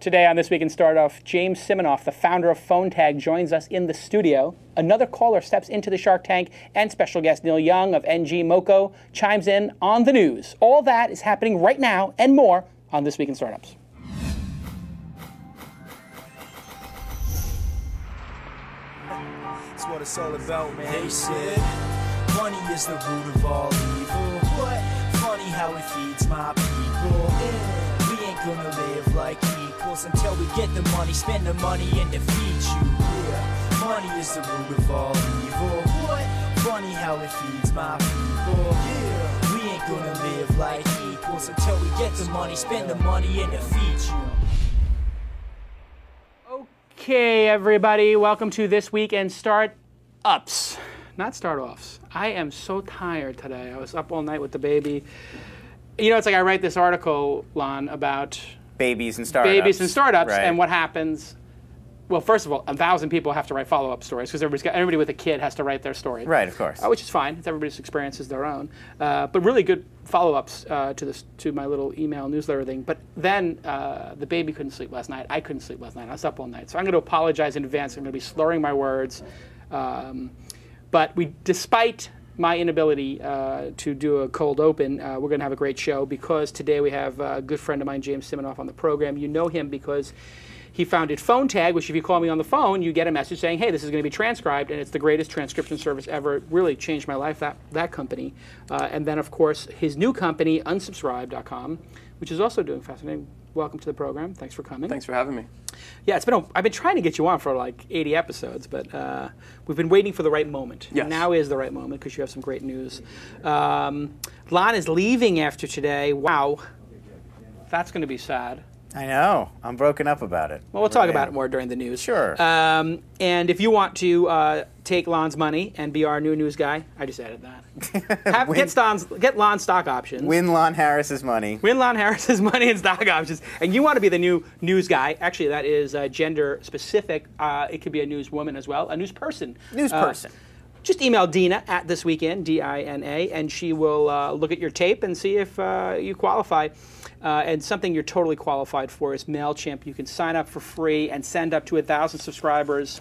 Today on This Week in Startup, James Siminoff, the founder of PhoneTag, joins us in the studio. Another caller steps into the Shark Tank, and special guest Neil Young of NG Moco chimes in on the news. All that is happening right now and more on This Week in Startups. That's what it's all about, man. They said money is the root of all evil. What? Funny how it feeds my people. We ain't gonna live like equals until we get the money, spend the money, and defeat you. Yeah, money is the root of all evil. What? Funny how it feeds my people. Yeah, we ain't gonna live like equals until we get the money, spend the money, and defeat you. Okay, everybody, welcome to This Week in Startups, not start-offs. I am so tired today. I was up all night with the baby. You know, it's like I write this article, Lon, about babies and startups. Right. And what happens. Well, first of all, 1,000 people have to write follow-up stories because everybody with a kid has to write their story. Right, of course. Which is fine. It's everybody's experience is their own. But really good follow-ups to my little email newsletter thing. But then the baby couldn't sleep last night. I couldn't sleep last night. I was up all night. So I'm going to apologize in advance. I'm going to be slurring my words. But despite my inability to do a cold open, we're going to have a great show because today we have a good friend of mine, James Siminoff, on the program. You know him because he founded PhoneTag, which if you call me on the phone, you get a message saying, hey, this is going to be transcribed, and it's the greatest transcription service ever. It really changed my life, that company. And then, of course, his new company, unsubscribe.com, which is also doing fascinating. Welcome to the program. Thanks for coming. Thanks for having me. Yeah, I've been trying to get you on for like 80 episodes, but we've been waiting for the right moment. Yes. Now is the right moment because you have some great news. Lon is leaving after today. Wow. That's going to be sad. I know. I'm broken up about it. Well, we'll talk about it more during the news. Sure. And if you want to take Lon's money and be our new news guy, I just added that. Get Lon stock options. Win Lon Harris's money. Win Lon Harris's money and stock options. And you want to be the new news guy. Actually, that is gender specific. It could be a newswoman as well, a news person. Just email Dina at This Weekend, D-I-N-A, and she will look at your tape and see if you qualify. And something you're totally qualified for is MailChimp. You can sign up for free and send up to 1,000 subscribers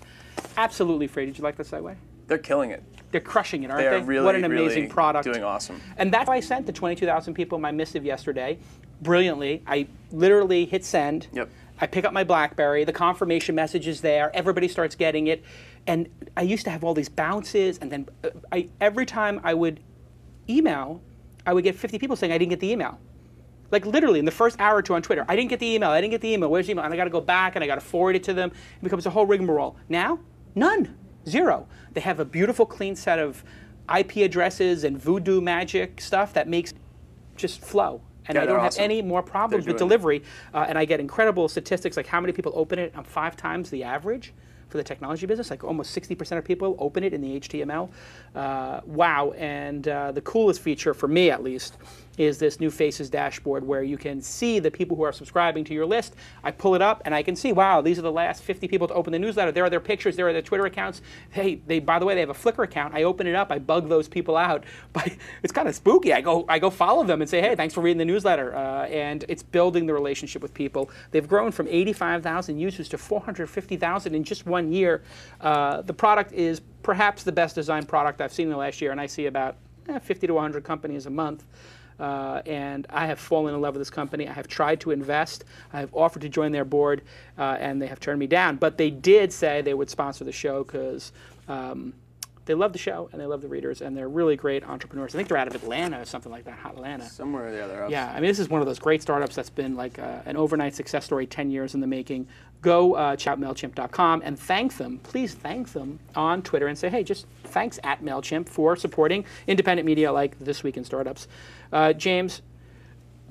absolutely free. Did you like the segue? They're killing it. They're crushing it, aren't they? They're really, what an amazing product. Doing awesome. And that's why I sent the 22,000 people my missive yesterday. Brilliantly. I literally hit send. Yep. I pick up my BlackBerry. The confirmation message is there. Everybody starts getting it. And I used to have all these bounces. And then every time I would email, I would get 50 people saying I didn't get the email. Like literally in the first hour or two on Twitter, I didn't get the email, where's the email? And I got to go back and I got to forward it to them. It becomes a whole rigmarole. Now, none, zero. They have a beautiful clean set of IP addresses and voodoo magic stuff that makes just flow. And I don't have any more problems with delivery. And I get incredible statistics like how many people open it. I'm 5 times the average for the technology business. Like almost 60% of people open it in the HTML. Wow. And the coolest feature, for me at least, is this new Faces dashboard where you can see the people who are subscribing to your list. I pull it up and I can see, wow, these are the last 50 people to open the newsletter. There are their pictures, there are their Twitter accounts. Hey, by the way, they have a Flickr account. I open it up, I bug those people out. But it's kind of spooky. I go follow them and say, hey, thanks for reading the newsletter. And it's building the relationship with people. They've grown from 85,000 users to 450,000 in just 1 year. The product is perhaps the best designed product I've seen in the last year, and I see about 50 to 100 companies a month. And I have fallen in love with this company. I have tried to invest. I have offered to join their board, and they have turned me down. But they did say they would sponsor the show because they love the show and they love the readers, and they're really great entrepreneurs. I think they're out of Atlanta or something like that, hot Atlanta. Somewhere or the other. Yeah, I mean, this is one of those great startups that's been like an overnight success story, 10 years in the making. Go check out MailChimp.com and thank them, please thank them on Twitter and say, hey, just thanks at MailChimp for supporting independent media like This Week in Startups. James,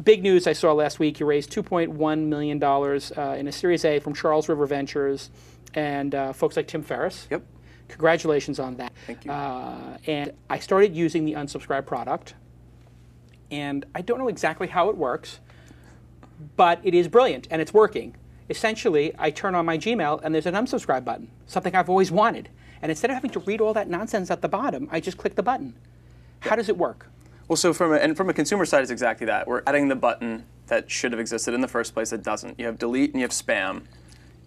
big news I saw last week. You raised $2.1 million in a Series A from Charles River Ventures and folks like Tim Ferriss. Yep. Congratulations on that. Thank you. And I started using the unsubscribe product. And I don't know exactly how it works, but it is brilliant and it's working. Essentially, I turn on my Gmail and there's an unsubscribe button, something I've always wanted. And instead of having to read all that nonsense at the bottom, I just click the button. How does it work? Well, so from a consumer side, it's exactly that. We're adding the button that should have existed in the first place that doesn't. You have delete and you have spam.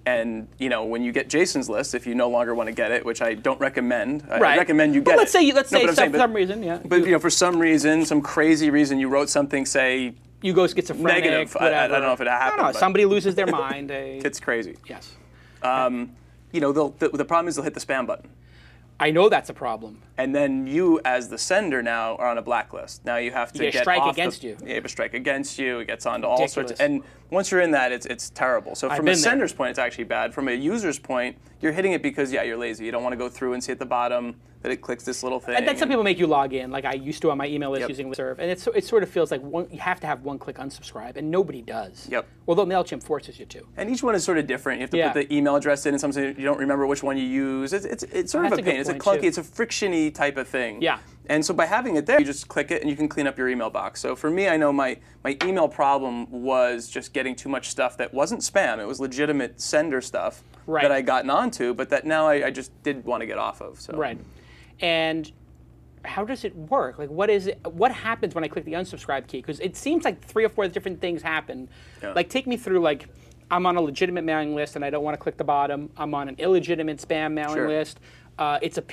And when you get Jason's list, if you no longer want to get it, which I don't recommend, I recommend you get let's it. Let's say for some reason, yeah. But for some reason, some crazy reason, you wrote something, say you go schizophrenic, negative. whatever. I don't know if it happened. No, somebody loses their mind. It's crazy. Yes. The problem is they'll hit the spam button. I know that's a problem. And then you, as the sender now, are on a blacklist. Now you have to get a strike against you. You have a strike against you. It gets onto all sorts. And once you're in that, it's terrible. So from a sender's point, it's actually bad. From a user's point, you're hitting it because, you're lazy. You don't want to go through and see at the bottom that it clicks this little thing. And then some people make you log in, like I used to on my email list using Listserv. And it sort of feels like you have to have one-click unsubscribe, and nobody does. Yep. Although MailChimp forces you to. And each one is sort of different. You have to put the email address in, and sometimes you don't remember which one you use. It's sort of a pain. It's a clunky, it's a friction-y type of thing. Yeah. And so by having it there, you just click it and you can clean up your email box. So for me, I know my email problem was just getting too much stuff that wasn't spam. It was legitimate sender stuff that I gotten onto, but that now I just did want to get off of. So. Right. And how does it work? Like, what is it? What happens when I click the unsubscribe key? Because it seems like 3 or 4 different things happen. Yeah. Like, take me through, like, I'm on a legitimate mailing list and I don't want to click the bottom. I'm on an illegitimate spam mailing list. It's a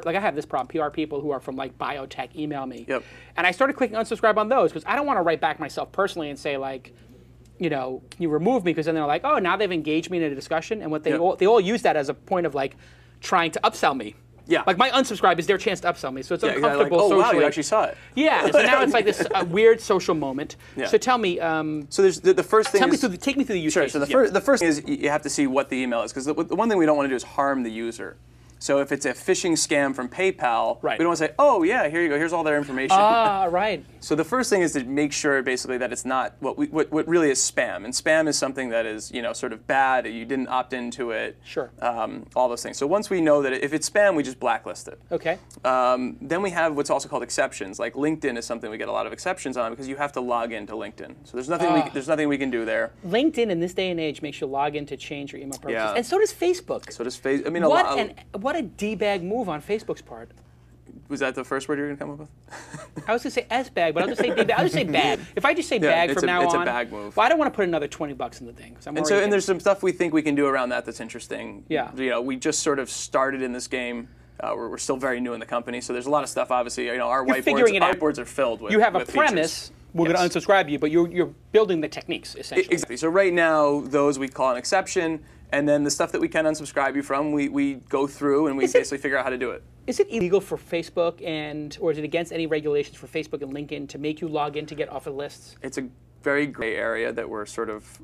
like I have this problem, PR people who are from like biotech email me. Yep. And I started clicking unsubscribe on those because I don't want to write back myself personally and say like, can you remove me? Because then they're like, oh, now they've engaged me in a discussion. And what they all use that as a point of like trying to upsell me. Yeah. Like my unsubscribe is their chance to upsell me. So it's uncomfortable like, socially. Wow, you actually saw it. Yeah. So now it's like this weird social moment. Yeah. So tell me. So there's the first thing. Take me through the use cases. So the first thing is you have to see what the email is, because the one thing we don't want to do is harm the user. So if it's a phishing scam from PayPal, we don't want to say, oh, yeah, here you go, here's all their information. Right. So the first thing is to make sure, basically, that it's not what really is spam. And spam is something that is, sort of bad, you didn't opt into it. Sure. All those things. So once we know that if it's spam, we just blacklist it. Okay. Then we have what's also called exceptions. Like LinkedIn is something we get a lot of exceptions on because you have to log into LinkedIn. So there's nothing we can do there. LinkedIn in this day and age makes you log in to change your email purposes. Yeah. And so does Facebook. So does Facebook. I mean, what a D-bag move on Facebook's part. Was that the first word you were going to come up with? I was going to say S-bag, but I'll just say D-bag. I'll just say bag. If I just say bag from now on. It's a bag move. Well, I don't want to put another $20 in the thing. And there's some stuff we think we can do around that that's interesting. Yeah. We just sort of started in this game. We're still very new in the company, so there's a lot of stuff, obviously. Our whiteboards are filled with You have a features. premise. We're going to unsubscribe you, but you're building the techniques, essentially. Exactly. So right now, those we call an exception. And then the stuff that we can unsubscribe you from, we go through and we basically figure out how to do it. Is it illegal for Facebook or is it against any regulations for Facebook and LinkedIn to make you log in to get off of lists? It's a very gray area that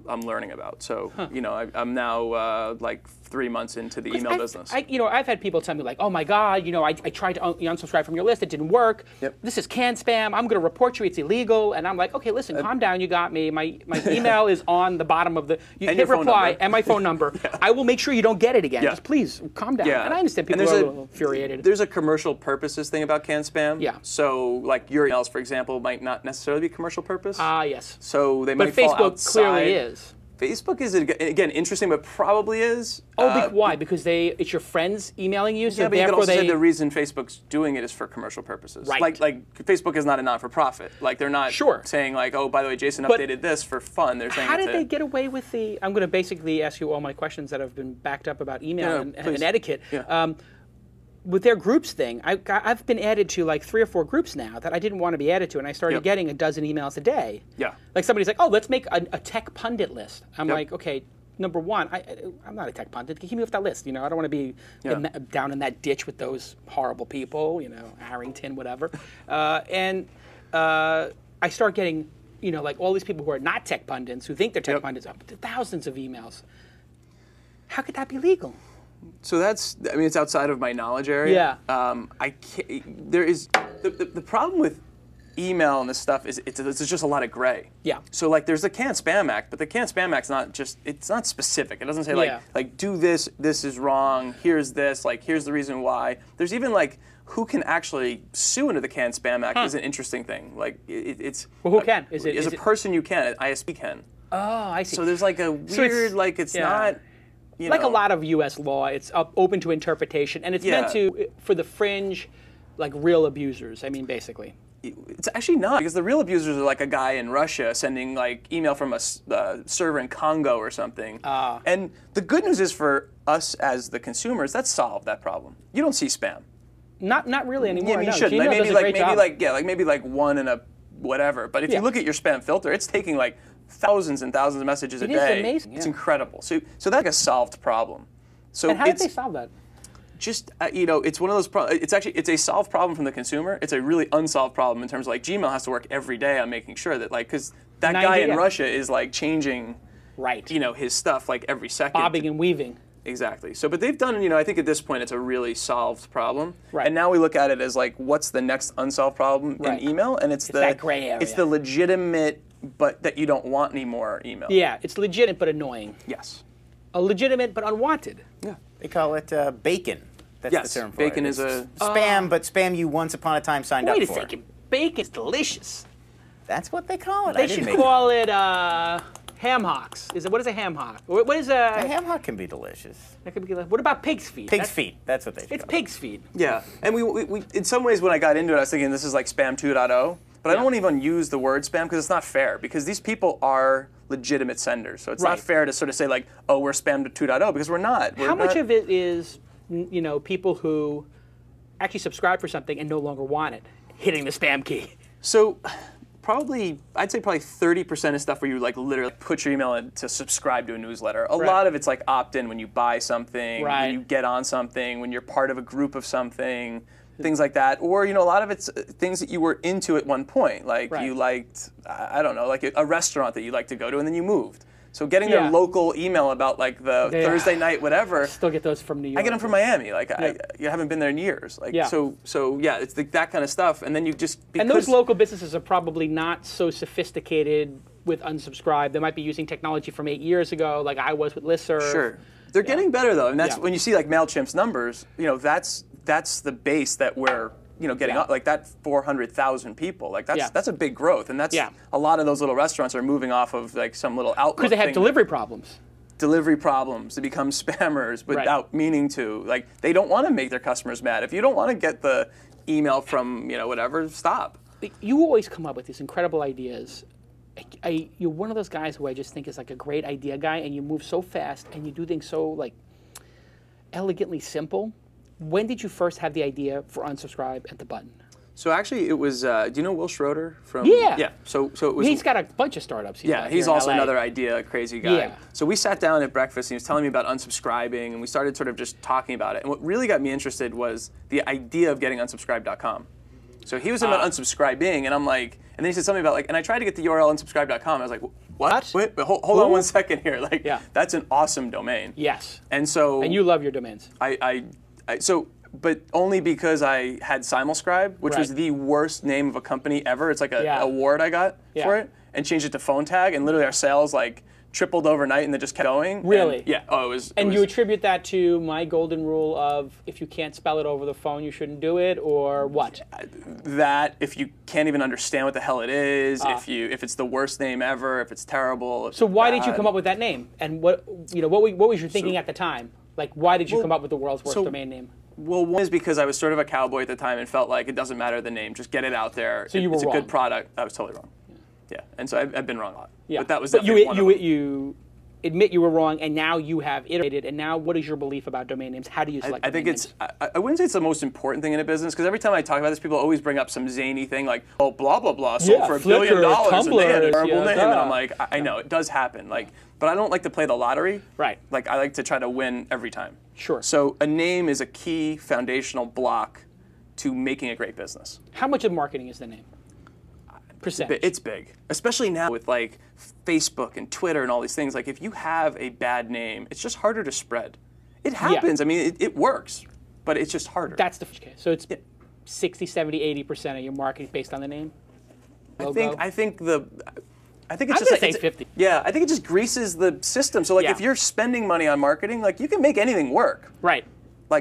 I'm learning about. So, I'm now like 3 months into the email business. I've had people tell me like, oh my God, I tried to unsubscribe from your list, it didn't work. Yep. This is canned spam. I'm going to report you. It's illegal. And I'm like, okay, listen, calm down. You got me. My email is on the bottom of you hit reply and my phone number. I will make sure you don't get it again. Just please calm down. And I understand people are a little infuriated. There's a commercial purposes thing about canned spam. Yeah. So like your emails, for example, might not necessarily be commercial purpose. Yes. So they might fall outside. But Facebook clearly is. Facebook is, again, interesting, but probably is. Why? Because it's your friends emailing you, so yeah, but you could also therefore say the reason Facebook's doing it is for commercial purposes. Right. Like Facebook is not a non-for-profit. Like they're not saying like, oh, by the way, Jason updated this for fun. They're saying how did they get away with the? I'm going to basically ask you all my questions that have been backed up about email and etiquette. Yeah. With their groups thing, I've been added to like 3 or 4 groups now that I didn't want to be added to, and I started getting a dozen emails a day. Yeah. Like somebody's like, oh, let's make a tech pundit list. I'm like, okay, number one, I'm not a tech pundit. Keep me off that list. I don't want to be down in that ditch with those horrible people, Harrington, whatever. And I start getting, like all these people who are not tech pundits, who think they're tech pundits, up to thousands of emails. How could that be legal? So it's outside of my knowledge area. Yeah. I can't, there is, the problem with email and this stuff is it's just a lot of gray. Yeah. So like there's the Canned Spam Act, but the Canned Spam Act's it's not specific. It doesn't say like do this is wrong, here's this, like here's the reason why. There's even like who can actually sue under the Canned Spam Act is an interesting thing. Like it's who can? Is a person you can, an ISP can. Oh, I see. So there's like a weird not. Like a lot of U.S. law, it's open to interpretation, and it's meant for the fringe, like real abusers. I mean, basically. It's actually not, because the real abusers are like a guy in Russia sending like email from a server in Congo or something. And the good news is for us as the consumers, that's solved that problem. You don't see spam. Not really anymore. Yeah, I mean, no. you shouldn't. Gmail Maybe does a like great maybe job. like maybe like one in a whatever. But if you look at your spam filter, it's taking like thousands and thousands of messages a day. It is amazing. It's yeah. incredible. So that's like a solved problem. So And how did they solve that? Just it's one of those. It's a solved problem from the consumer. It's a really unsolved problem in terms of like Gmail has to work every day on making sure that like because that guy in Russia is like changing, right? His stuff like every second. Bobbing and weaving. Exactly. So, but they've done. I think at this point it's a really solved problem. Right. And now we look at it as like, what's the next unsolved problem in email? And it's the that gray area. It's the legitimate, but that you don't want anymore email. Yeah, it's legitimate but annoying. Yes. A legitimate but unwanted. Yeah. They call it bacon. That's yes, the term for bacon it. is a spam, but spam you once upon a time signed up for. Wait a second. Bacon's delicious. That's what they call it. They should call it ham hocks. What is a ham hock? What is a ham hock can be delicious. That could be. What about pig's feet? Pig's feet. That's what they. It's pig's feet. Yeah, and we in some ways when I got into it, I was thinking this is like spam 2.0. But I don't want to even use the word spam because it's not fair. Because these people are legitimate senders, so it's not fair to sort of say like, oh, we're spam 2.0 because we're not. How much of it is people who actually subscribe for something and no longer want it hitting the spam key? So I'd say probably 30% is stuff where you like literally put your email in to subscribe to a newsletter. A lot of it's like opt-in when you buy something, when you get on something, when you're part of a group of something, things like that. Or a lot of it's things that you were into at one point, like you liked, I don't know, like a restaurant that you like to go to and then you moved. So getting their local email about like the Thursday night whatever. I still get those from New York. I get them from Miami. Like you haven't been there in years. Like so yeah, it's that kind of stuff. And then you just and those local businesses are probably not so sophisticated with unsubscribe. They might be using technology from 8 years ago, like I was with listserv. Sure, they're getting better though, and that's when you see like Mailchimp's numbers. That's the base that we're getting up, like that 400,000 people, like that's a big growth, and that's a lot of those little restaurants are moving off of like some little outlook because they have delivery problems. Delivery problems to become spammers without meaning to. Like they don't want to make their customers mad. If you don't want to get the email from whatever, stop. You always come up with these incredible ideas. You're one of those guys who I just think is like a great idea guy, and you move so fast and you do things so like elegantly simple. When did you first have the idea for unsubscribe at the button? So actually, it was. Do you know Will Schroeder from? Yeah. So it was. He's got a bunch of startups. He's also another idea crazy guy. Yeah. So we sat down at breakfast and he was telling me about unsubscribing, and we started sort of just talking about it. And what really got me interested was the idea of getting unsubscribe.com. So he was talking about unsubscribing, and I'm like, and then he said something about like, and I tried to get the URL unsubscribe.com. I was like, what? Wait, hold on 1 second here. Like, that's an awesome domain. Yes. And so. And you love your domains. But only because I had Simulscribe, which was the worst name of a company ever. It's like an award I got for it, and changed it to PhoneTag, and literally our sales like tripled overnight, and then just kept going. Really? And, yeah. Oh, it was. And you attribute that to my golden rule of if you can't spell it over the phone, you shouldn't do it, or what? That if you can't even understand what the hell it is, if it's the worst name ever, if it's terrible. So why did you come up with that name? And what was your thinking at the time? Like, why did you come up with the world's worst domain name? Well, one is because I was sort of a cowboy at the time and felt like it doesn't matter the name, just get it out there. So you were It's wrong. a good product. I was totally wrong. Yeah, and so I've been wrong a lot. Yeah, but that was but you admit you were wrong, and now you have iterated. And now, what is your belief about domain names? How do you select? I think it's. I wouldn't say it's the most important thing in a business because every time I talk about this, people always bring up some zany thing like, "Oh, blah blah blah, sold for $1 billion, and they had a terrible name." And I'm like, I know it does happen, like, but I don't like to play the lottery. Right. Like I like to try to win every time. Sure. So a name is a key foundational block to making a great business. How much of marketing is the name? Percentage. It's big, especially now with like Facebook and Twitter and all these things. Like if you have a bad name, it's just harder to spread. It happens. I mean, it works, but it's just harder. That's the case. So it's 60, 70, 80% of your marketing based on the name? Logo? I think it's I'm just gonna say 50. Yeah, I think it just greases the system. So like if you're spending money on marketing, like you can make anything work. Right. Like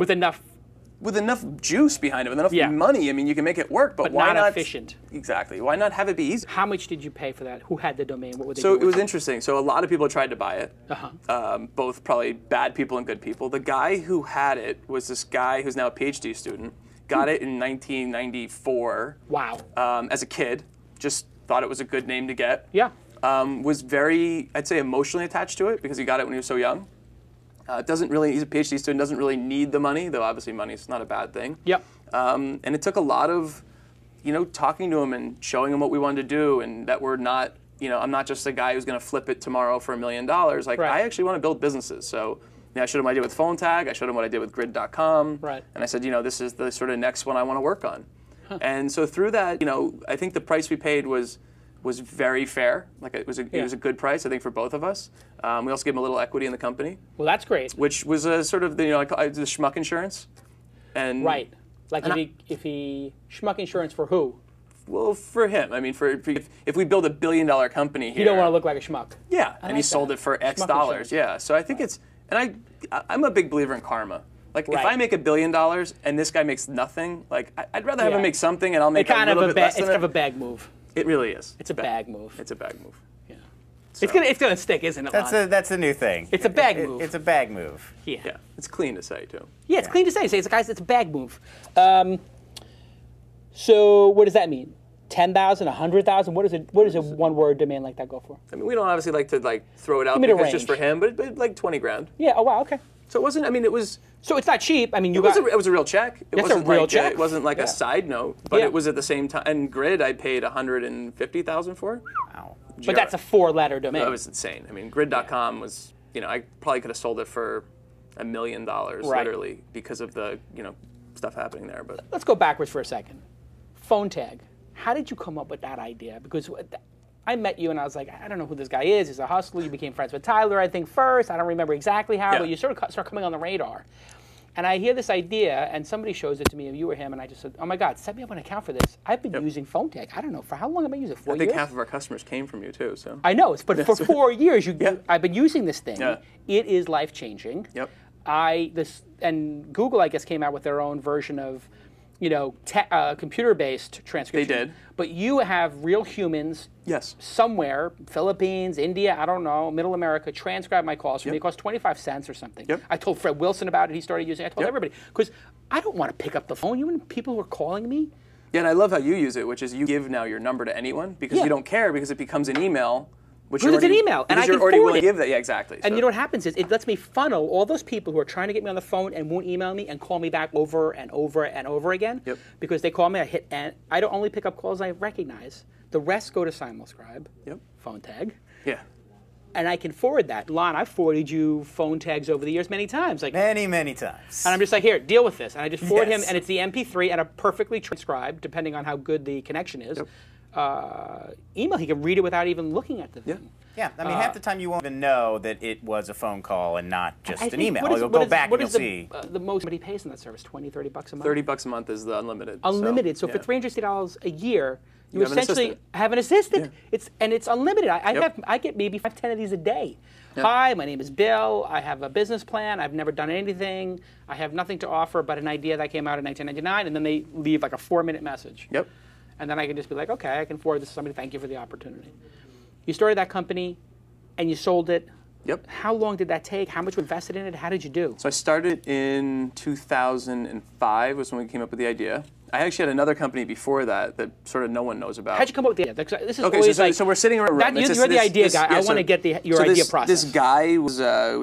with enough juice behind it, with enough money, I mean, you can make it work, but why not efficient? Exactly. Why not have it be easy? How much did you pay for that? Who had the domain? What were they So doing it was with interesting. So a lot of people tried to buy it, both probably bad people and good people. The guy who had it was this guy who's now a PhD student. got it in 1994. Wow. As a kid, just thought it was a good name to get. Yeah. Was very, I'd say, emotionally attached to it because he got it when he was so young. Doesn't really, he's a PhD student, doesn't really need the money, though obviously money's not a bad thing. Yep. And it took a lot of, talking to him and showing him what we wanted to do, and that we're not, I'm not just a guy who's going to flip it tomorrow for $1 million. Like, Right. I actually want to build businesses. So I showed him what I did with PhoneTag, I showed him what I did with Grid.com. Right. And I said, this is the sort of next one I want to work on. And so through that, I think the price we paid was very fair. Like it was a good price, I think, for both of us. We also gave him a little equity in the company. Well, that's great. Which was a sort of the schmuck insurance. And Right. Like if he schmuck insurance for who? Well, for him. I mean, if we build $1 billion company here, You don't want to look like a schmuck. Yeah, and like he sold that. it for X Schmuck dollars. insurance. Yeah, so I think I'm a big believer in karma. Like Right. if I make $1 billion and this guy makes nothing, like I'd rather have Yeah. him make something and I'll make It's kind a little bit less it's than kind of it. a bag move. It really is. It's a bag move. It's a bag move. Yeah. So- It's gonna stick, isn't it? Lon? That's the new thing. It's a bag move. It's a bag move. Yeah. Yeah, it's clean to say too. Yeah, it's clean to say. Say it's guys, it's a bag move. So what does that mean? 10,000, 100,000? What does a one-word demand like that go for? I mean, we don't obviously like to throw it out Give me the because just for range. him, but like 20 grand. Yeah. Oh wow. Okay. So it wasn't. I mean, it was. So it's not cheap. I mean, It was a real check. It That's a wasn't real like check. It wasn't like Yeah. a side note, but Yeah. it was at the same time. And Grid, I paid 150,000 for. Wow. But that's a four-letter domain. That was insane. I mean, Grid.com was. I probably could have sold it for $1 million, Right. literally, because of the stuff happening there. But Let's go backwards for a second. PhoneTag. How did you come up with that idea? Because I met you and I was like, I don't know who this guy is. He's a hustler. You became friends with Tyler, I think, first. I don't remember exactly how, Yeah. but you sort of start coming on the radar. And I hear this idea, and somebody shows it to me, you or him, and I just said, oh my God, set me up an account for this. I've been using PhoneTag. I don't know, for how long have I used it? 4 I years? think half of our customers came from you too. So I know, but for 4 years, Yeah. I've been using this thing. Yeah. It is life-changing. Yep. And Google, I guess, came out with their own version of, computer-based transcription. They did. But you have real humans Yes. somewhere, Philippines, India, I don't know, Middle America, transcribe my calls for me. Yep. It costs 25 cents or something. Yep. I told Fred Wilson about it. He started using it. I told Yep. everybody. Because I don't want to pick up the phone. You and people who are calling me. Yeah, and I love how you use it, which is you give now your number to anyone because Yeah. you don't care because it becomes an email. Which Because you're it's an already- email, and because I you're can already forward willing to it. give that. Yeah, exactly. And So- you know what happens is it lets me funnel all those people who are trying to get me on the phone and won't email me and call me back over and over and over again. Yep. Because they call me, I hit and I don't only pick up calls I recognize. The rest go to Simoscribe, Yep. PhoneTag, Yeah. and I can forward that. Lon, I've forwarded you phone tags over the years many times. Like, Many, many times. and I'm just like, here, deal with this. And I just forward him, Yes. and it's the MP3 and a perfectly transcribed, depending on how good the connection is, email. He can read it without even looking at the thing. Yeah, I mean, half the time you won't even know that it was a phone call and not just I an think- email. what is- You'll what go is- back what and is you'll see. the most somebody pays on that service? 20, 30 bucks a month? $30 a month is the unlimited. Unlimited. So yeah. for $360 a year, you have an essentially assistant. have an assistant. Yeah. It's unlimited. Yep. I get maybe 5, 10 of these a day. Yeah. Hi, my name is Bill. I have a business plan. I've never done anything. I have nothing to offer but an idea that came out in 1999, and then they leave like a 4-minute message. Yep. And then I can just be like, okay, I can forward this to somebody. Thank you for the opportunity. You started that company, and you sold it. Yep. How long did that take? How much you invested in it? How did you do? So I started in 2005 was when we came up with the idea. I actually had another company before that that sort of no one knows about. How'd you come up with the idea? This is Okay, always like, so we're sitting around. that- you're the idea guy. I want to get your idea process. This guy was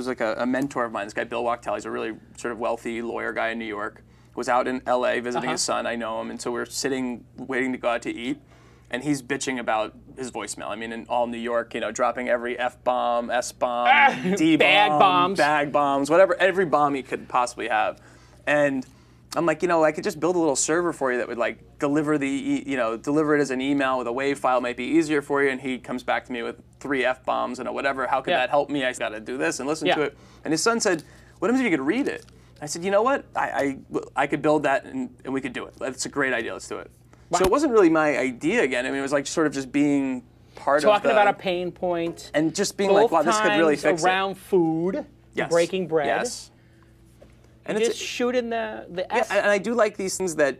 like a mentor of mine. This guy Bill Wachtell. He's a really sort of wealthy lawyer guy in New York. Was out in L.A. visiting his son. I know him, and so we're sitting waiting to go out to eat. And he's bitching about his voicemail. I mean, in all New York, dropping every F-bomb, S-bomb, D-bomb, bag bombs, whatever, every bomb he could possibly have. And I'm like, I could just build a little server for you that would like deliver deliver it as an email with a WAV file. Might be easier for you. And he comes back to me with 3 F-bombs and a whatever. How could that help me? I got to do this and listen to it. And his son said, what happens if you could read it? I said, you know what? I could build that and we could do it. That's a great idea. Let's do it. Wow. So it wasn't really my idea again. I mean, it was like sort of just being part Talking of the... about a pain point. And just being like, wow, this could really Both fix times around food, Yes. breaking bread. Yes. And just shooting the S. Yeah, and I do like these things that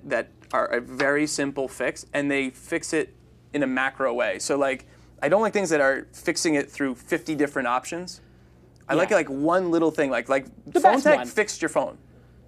are a very simple fix, and they fix it in a macro way. So like, I don't like things that are fixing it through 50 different options. I like it like one little thing, like best one. PhoneTag fixed your phone.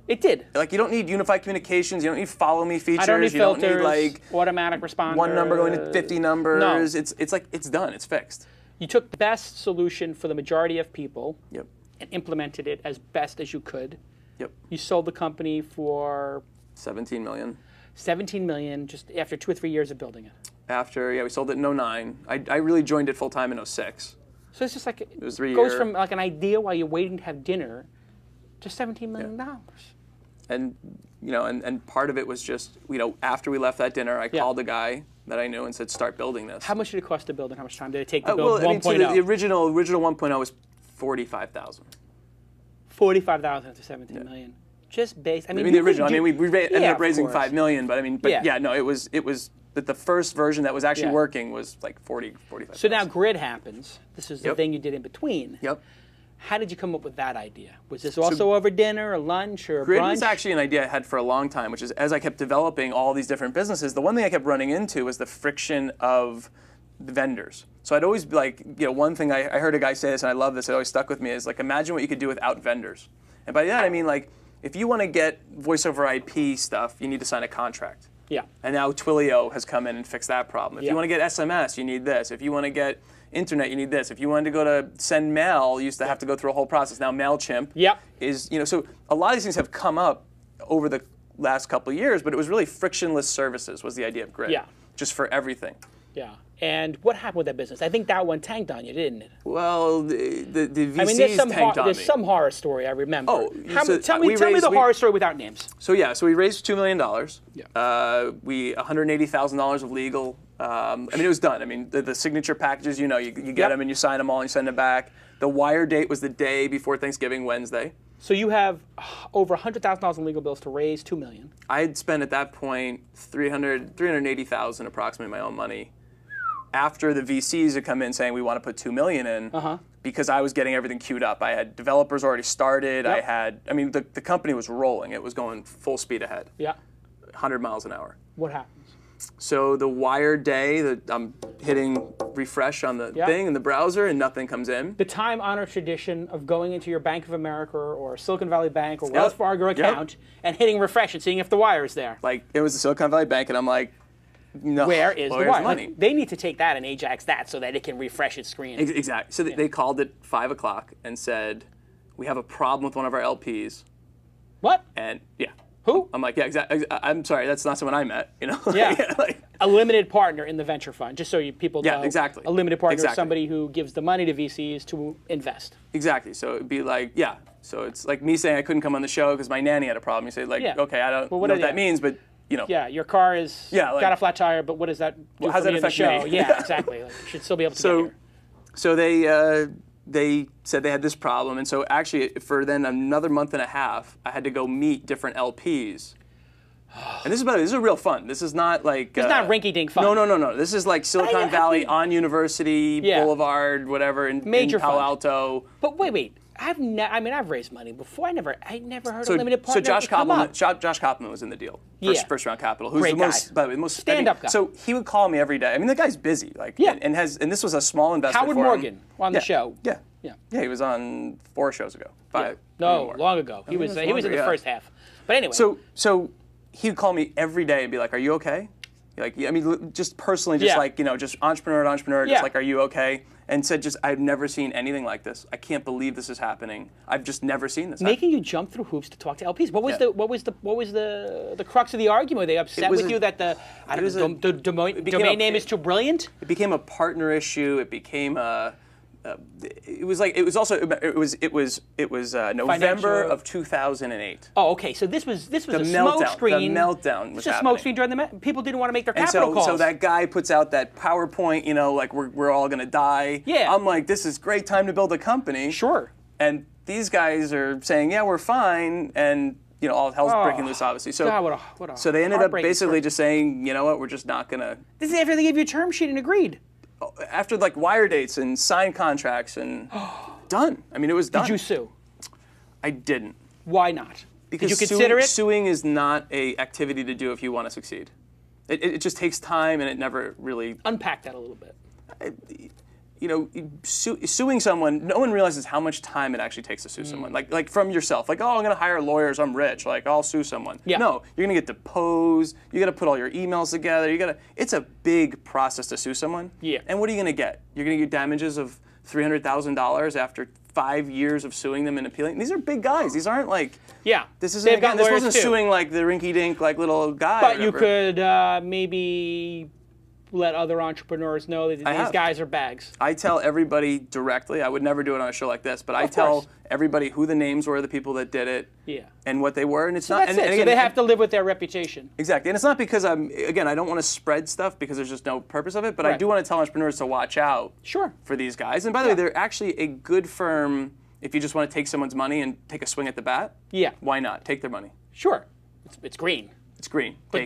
It did. Like, you don't need unified communications. You don't need follow me features. I don't need you filters. don't need like automatic responder. one number going to 50 numbers. No. It's like it's done. It's fixed. You took the best solution for the majority of people. Yep. And implemented it as best as you could. Yep. You sold the company for 17 million. 17 million just after 2 or 3 years of building it. After we sold it in 09. I really joined it full time in 06. So it's just like it was 3 goes year. from like an idea while you're waiting to have dinner to $17 million. And and part of it was just after we left that dinner, I called the guy that I knew and said, start building this. How much did it cost to build and how much time did it take to build 1.0? So the original 1.0 was 45,000. 45,000 to 17 million. Just based. I mean the original. We ended up raising 5 million, but it was that the first version that was actually working was like 45. So now Grid happens. This is the thing you did in between. Yep. How did you come up with that idea? Was this also over dinner or lunch or Grid brunch? was actually an idea I had for a long time, which is as I kept developing all these different businesses, the one thing I kept running into was the friction of the vendors. So I'd always be like, one thing I heard a guy say this, and I love this, it always stuck with me, is like, imagine what you could do without vendors. And by that I mean, like, if you want to get voice over IP stuff, you need to sign a contract. Yeah. And now Twilio has come in and fixed that problem. If you want to get SMS, you need this. If you want to get internet, you need this. If you wanted to go to send mail, you used to have to go through a whole process. Now MailChimp is, so a lot of these things have come up over the last couple of years, but it was really frictionless services was the idea of Grid. Yeah. Just for everything. Yeah. And what happened with that business? I think that one tanked on you, didn't it? Well, the VCs there's there's some horror story I remember. Oh, tell me the horror story without names. So we raised $2 million. Yeah. We $180,000 of legal. It was done. I mean, the signature packages, you get them and you sign them all and you send them back. The wire date was the day before Thanksgiving, Wednesday. So you have over $100,000 in legal bills to raise $2 million. I had spent at that point $380,000 approximately my own money. After the VCs had come in saying we want to put $2 million in, because I was getting everything queued up. I had developers already started. Yep. The company was rolling. It was going full speed ahead. Yeah. 100 miles an hour. What happens? So the wire day that I'm hitting refresh on the thing in the browser and nothing comes in. The time-honored tradition of going into your Bank of America or Silicon Valley Bank or Wells Fargo account and hitting refresh and seeing if the wire is there. Like, it was the Silicon Valley Bank, and I'm like, no. Where is the wire? Money? Like, they need to take that and Ajax that so that it can refresh its screen. Exactly. So they called at 5 o'clock and said, we have a problem with one of our LPs. What? And Who? I'm like, yeah, exactly. I'm sorry, that's not someone I met. Yeah. A limited partner in the venture fund, just so people know. Yeah, exactly. A limited partner is somebody who gives the money to VCs to invest. Exactly. So it'd be like, so it's like me saying I couldn't come on the show because my nanny had a problem. You say, like, okay, I don't know what that means, but, Yeah, your car is got a flat tire, but what does that do how's for that me in the affect show? me? Yeah, exactly. Like, you should still be able to get here. So they said they had this problem, and so actually for then another month and a half, I had to go meet different LPs. And this is a real fun. This is not like it's not rinky-dink fun. No. This is like Silicon Valley on University Boulevard, whatever, in Palo Alto. But wait. I've raised money before. I never heard of limited partner. So Josh Kaufman was in the deal. First round capital. Who's Great the most stand-up guy. So he would call me every day. I mean, the guy's busy. And this was a small investment. Howard for Morgan him. on the show. Yeah. He was on 4 shows ago. 5. No, long ago. He was in the first half. But anyway. So he would call me every day and be like, "Are you okay?" Like, I mean, just personally, just just entrepreneur to entrepreneur, just like, "Are you okay?" And said, I've never seen anything like this. I can't believe this is happening. I've just never seen this. Making you jump through hoops to talk to LPs. What was the crux of the argument? Were they upset with you that the domain name is too brilliant? It became a partner issue. It became a. It was November of 2008. Oh, okay. So this was a meltdown. smokescreen. The meltdown was happening. A smokescreen during people didn't want to make their capital calls. So that guy puts out that PowerPoint. Like we're all gonna die. Yeah. I'm like, this is great time to build a company. Sure. And these guys are saying, yeah, we're fine, and all hell's breaking loose, obviously. So God, what a so they ended up basically just saying, you know what, we're just not gonna. This is after they gave you a term sheet and agreed. After like wire dates and signed contracts and done. I mean, it was done. Did you sue? I didn't. Why not? Because did you consider it? Suing is not a activity to do if you want to succeed. It just takes time, and it never really. Unpack that a little bit. suing someone, no one realizes how much time it actually takes to sue someone. Like from yourself, like, oh, I'm going to hire lawyers, I'm rich, like I'll sue someone. Yeah. No, you're going to get deposed, you got to put all your emails together, it's a big process to sue someone. Yeah. And what are you going to get? You're going to get damages of $300,000 after 5 years of suing them and appealing. These are big guys. These aren't like, this isn't, again, this wasn't suing like the rinky-dink like little guy. But you could maybe let other entrepreneurs know that these guys are bags. I tell everybody directly. I would never do it on a show like this, but I tell everybody who the names were, the people that did it, and what they were, and it's not. That's it. So they have to live with their reputation. Exactly, and it's not because I don't want to spread stuff because there's just no purpose of it. But I do want to tell entrepreneurs to watch out for these guys. And by the way, they're actually a good firm if you just want to take someone's money and take a swing at the bat. Yeah. Why not take their money? Sure, it's green. It's green. But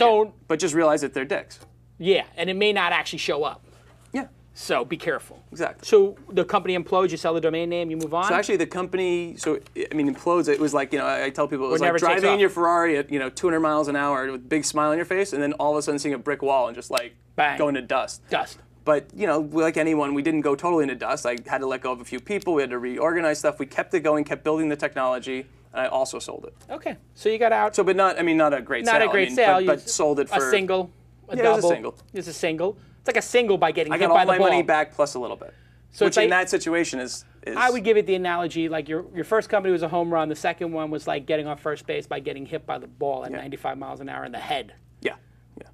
But just realize that they're dicks. Yeah, and it may not actually show up. Yeah. So be careful. Exactly. So the company implodes, you sell the domain name, you move on? So actually the company, implodes, it was like, I tell people it was like never takes driving in off. your Ferrari at, 200 miles an hour with a big smile on your face, and then all of a sudden seeing a brick wall and just like Bang. going to dust. Dust. But, like anyone, we didn't go totally into dust. I had to let go of a few people. We had to reorganize stuff. We kept it going, kept building the technology, and I also sold it. Okay. So you got out. So, but not a great sale. Not a great sale. But sold it for a single. A yeah, double. it was a single. It's a single. It's like a single by getting I hit got by all the my ball. money back plus a little bit. So which in that situation is I would give it the analogy like your first company was a home run. The second one was like getting off first base by getting hit by the ball at 95 miles an hour in the head. Yeah.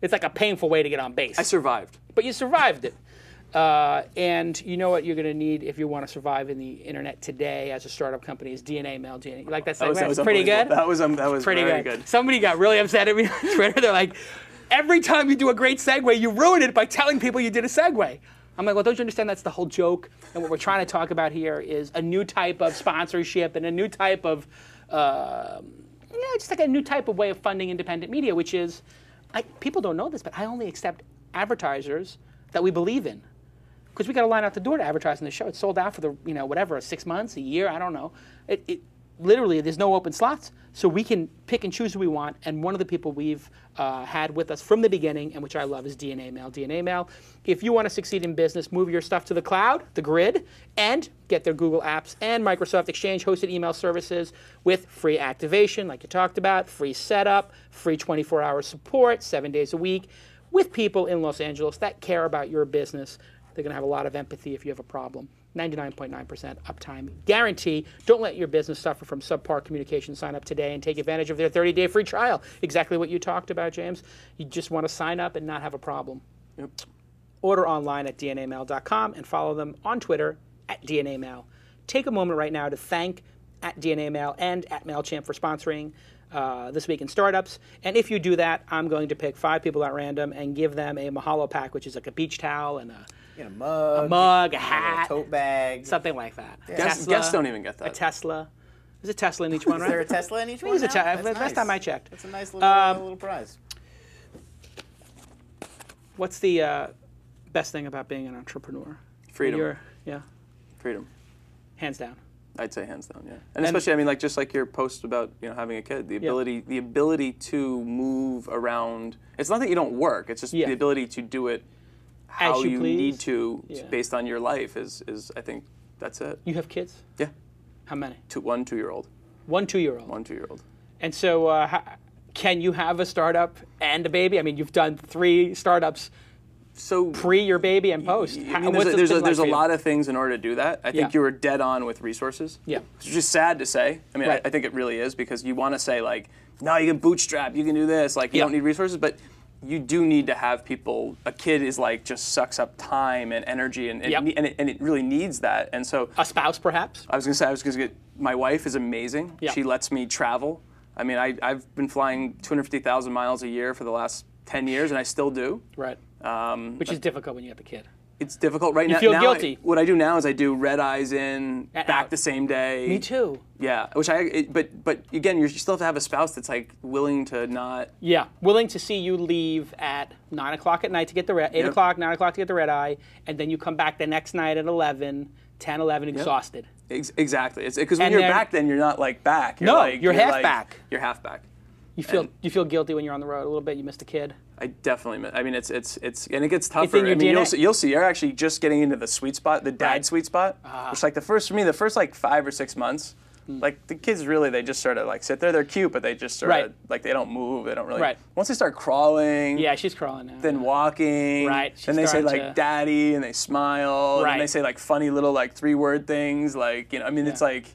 It's like a painful way to get on base. I survived. But you survived it. And you know what you're going to need if you want to survive in the internet today as a startup company is DNA mail. You like that segue? That was pretty good? That was pretty very good. Somebody got really upset at me on Twitter. They're like, every time you do a great segue, you ruin it by telling people you did a segue. I'm like, well, don't you understand that's the whole joke? And what we're trying to talk about here is a new type of sponsorship and a new type of, just like a new type of way of funding independent media, which is, people don't know this, but I only accept advertisers that we believe in. Because we got to line out the door to advertise on the show. It's sold out for the, whatever, 6 months, a year, I don't know. Literally, there's no open slots. So we can pick and choose who we want. And one of the people we've had with us from the beginning, and which I love, is DNA Mail. DNA Mail, if you want to succeed in business, move your stuff to the cloud, the grid, and get their Google Apps and Microsoft Exchange hosted email services with free activation, like you talked about, free setup, free 24-hour support, 7 days a week, with people in Los Angeles that care about your business. They're going to have a lot of empathy if you have a problem. 99.9% uptime guarantee. Don't let your business suffer from subpar communication. Sign up today and take advantage of their 30-day free trial. Exactly what you talked about, James. You just want to sign up and not have a problem. Yep. Order online at dnamail.com and follow them on Twitter at dnamail. Take a moment right now to thank at dnamail and at MailChimp for sponsoring This Week in Startups. And if you do that, I'm going to pick 5 people at random and give them a Mahalo pack, which is like a beach towel and a mug, a hat, a tote bag, something like that. Yeah. Guests don't even get that. A Tesla. There's a Tesla in each one, right? Is there a Tesla in each one? There's a now? Tesla. Last time I checked. That's a nice little prize. What's the best thing about being an entrepreneur? Freedom. Yeah. Freedom. Hands down. I'd say hands down, yeah. And especially, just like your post about having a kid, the ability to move around. It's not that you don't work. It's just the ability to do it how you need to based on your life is I think that's it. You have kids? Yeah. How many? 1 2-year-old. 1 2-year-old. 1 2-year-old. And so, can you have a startup and a baby? I mean, you've done 3 startups. So pre your baby and post. There's a lot of things in order to do that. I think you were dead on with resources. Yeah. It's just sad to say. I mean, I think it really is because you want to say like, no, you can bootstrap, you can do this, like you don't need resources, but you do need to have people. A kid is like just sucks up time and energy, and it really needs that. And so a spouse, perhaps. I was gonna get. My wife is amazing. Yeah. She lets me travel. I mean, I've been flying 250,000 miles a year for the last 10 years, and I still do. Right. Which is difficult when you have a kid. It's difficult right now. You feel guilty. What I do now is I do red eyes in, back the same day. Me too. Yeah, but again, you still have to have a spouse that's like willing to not. Yeah, willing to see you leave at 9 o'clock at night to get the 8 o'clock, 9 o'clock to get the red eye, and then you come back the next night at 10, 11, exhausted. Exactly. It's because when you're back, then you're not like back. You're half back. You're half back. You feel guilty when you're on the road a little bit. You missed a kid. I definitely. I mean, it's and it gets tougher. It's in your I mean, DNA. you'll see. You're actually just getting into the sweet spot, the dad Right. sweet spot, which like the first like 5 or 6 months. Like the kids really, they just sort of like sit there. They're cute, but they just sort of like they don't move. They don't really. Right. Once they start crawling. Yeah, she's crawling now. Then walking. Right. Then they say starting like to- daddy, and they smile. And Right. then they say like funny little like 3-word things. Like, you know, I mean, it's like,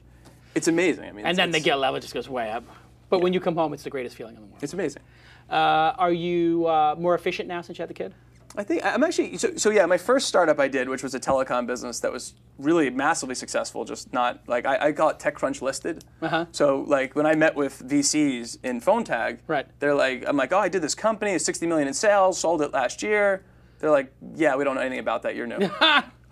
it's amazing. I mean, And then the it's, guilt level just goes way up. But when you come home, it's the greatest feeling in the world. it's amazing. Are you more efficient now since you had the kid? I think I'm actually so yeah. My first startup I did, which was a telecom business that was really massively successful. Just not like I call it TechCrunch listed. So like when I met with VCs in PhoneTag, Right. they're like, I'm like, oh, I did this company, it's 60 million in sales, sold it last year. They're like, yeah, we don't know anything about that. You're new.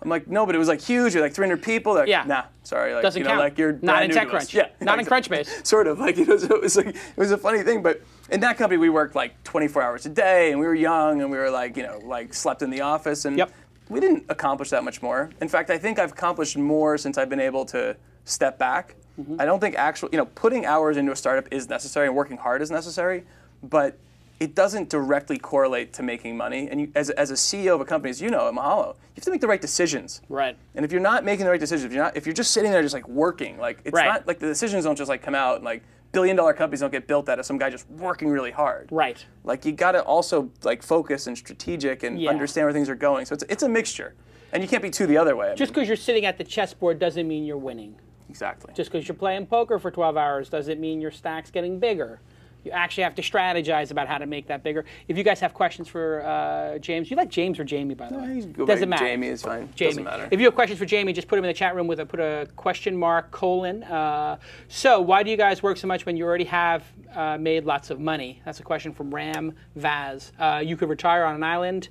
I'm like, no, but it was like huge. You're like 300 people. They're like, Yeah. nah, sorry. Like, Doesn't you know, count. like you're Not brand in new to us. TechCrunch. Yeah, Not in Crunchbase. Sort of like, you know, so it was a funny thing, but in that company we worked like 24 hours a day, and we were young, and we were like, you know, like slept in the office, and Yep. we didn't accomplish that much more. In fact, I think I've accomplished more since I've been able to step back. I don't think actually, you know, putting hours into a startup is necessary and working hard is necessary, but it doesn't directly correlate to making money. And you, as a CEO of a company, as you know, at Mahalo, you have to make the right decisions. Right. And if you're not making the right decisions, if you're just sitting there just like working, like it's Right. not like the decisions don't just like come out, and like billion-dollar companies don't get built out of some guy just working really hard. Right. Like you got to also like focus and strategic and Yeah. understand where things are going. So it's a mixture, and you can't be too the other way. I Just mean, because you're sitting at the chessboard doesn't mean you're winning. exactly. Just because you're playing poker for 12 hours doesn't mean your stack's getting bigger. You actually have to strategize about how to make that bigger. If you guys have questions for James, you like James or Jamie, by the way? You can go by Doesn't matter. Jamie is fine. Jamie. Doesn't matter. If you have questions for Jamie, just put them in the chat room with put a question mark, colon. So why do you guys work so much when you already have made lots of money? That's a question from Ram Vaz. You could retire on an island,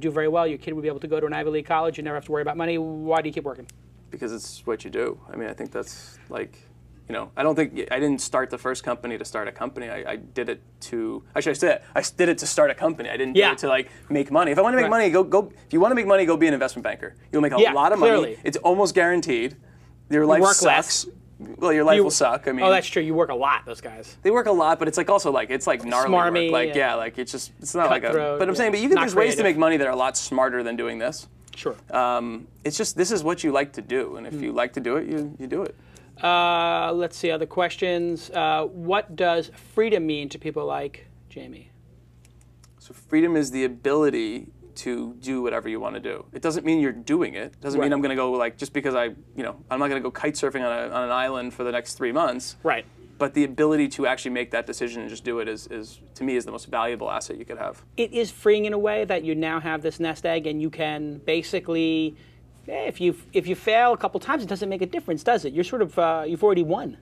do very well. Your kid would be able to go to an Ivy League college. You never have to worry about money. Why do you keep working? Because it's what you do. I mean, I think that's like, you know, I didn't start the first company to start a company. I did it to, actually I said, I did it to start a company. I didn't do it to like make money. If I want to make money, go. If you want to make money, go be an investment banker. You'll make a lot of money. It's almost guaranteed. Your life work sucks. less. Well, your life will suck. I mean, Oh, that's true. You work a lot, those guys. they work a lot, but it's like also like it's like gnarly Smarmy, work. Like yeah. like it's not like a. Cutthroat, But I'm yeah. saying, but you can. Not There's ways to creative. make money that are a lot smarter than doing this. Sure. It's just this is what you like to do, and if you like to do it, you do it. Let's see other questions. What does freedom mean to people like Jamie? So freedom is the ability to do whatever you want to do. It doesn't mean you're doing it. It doesn't mean I'm going to go like just because I'm not going to go kite surfing on an island for the next 3 months. Right. But the ability to actually make that decision and just do it is to me is the most valuable asset you could have. It is freeing in a way that you now have this nest egg, and you can basically, if you fail a couple times, it doesn't make a difference, does it? You're sort of you've already won.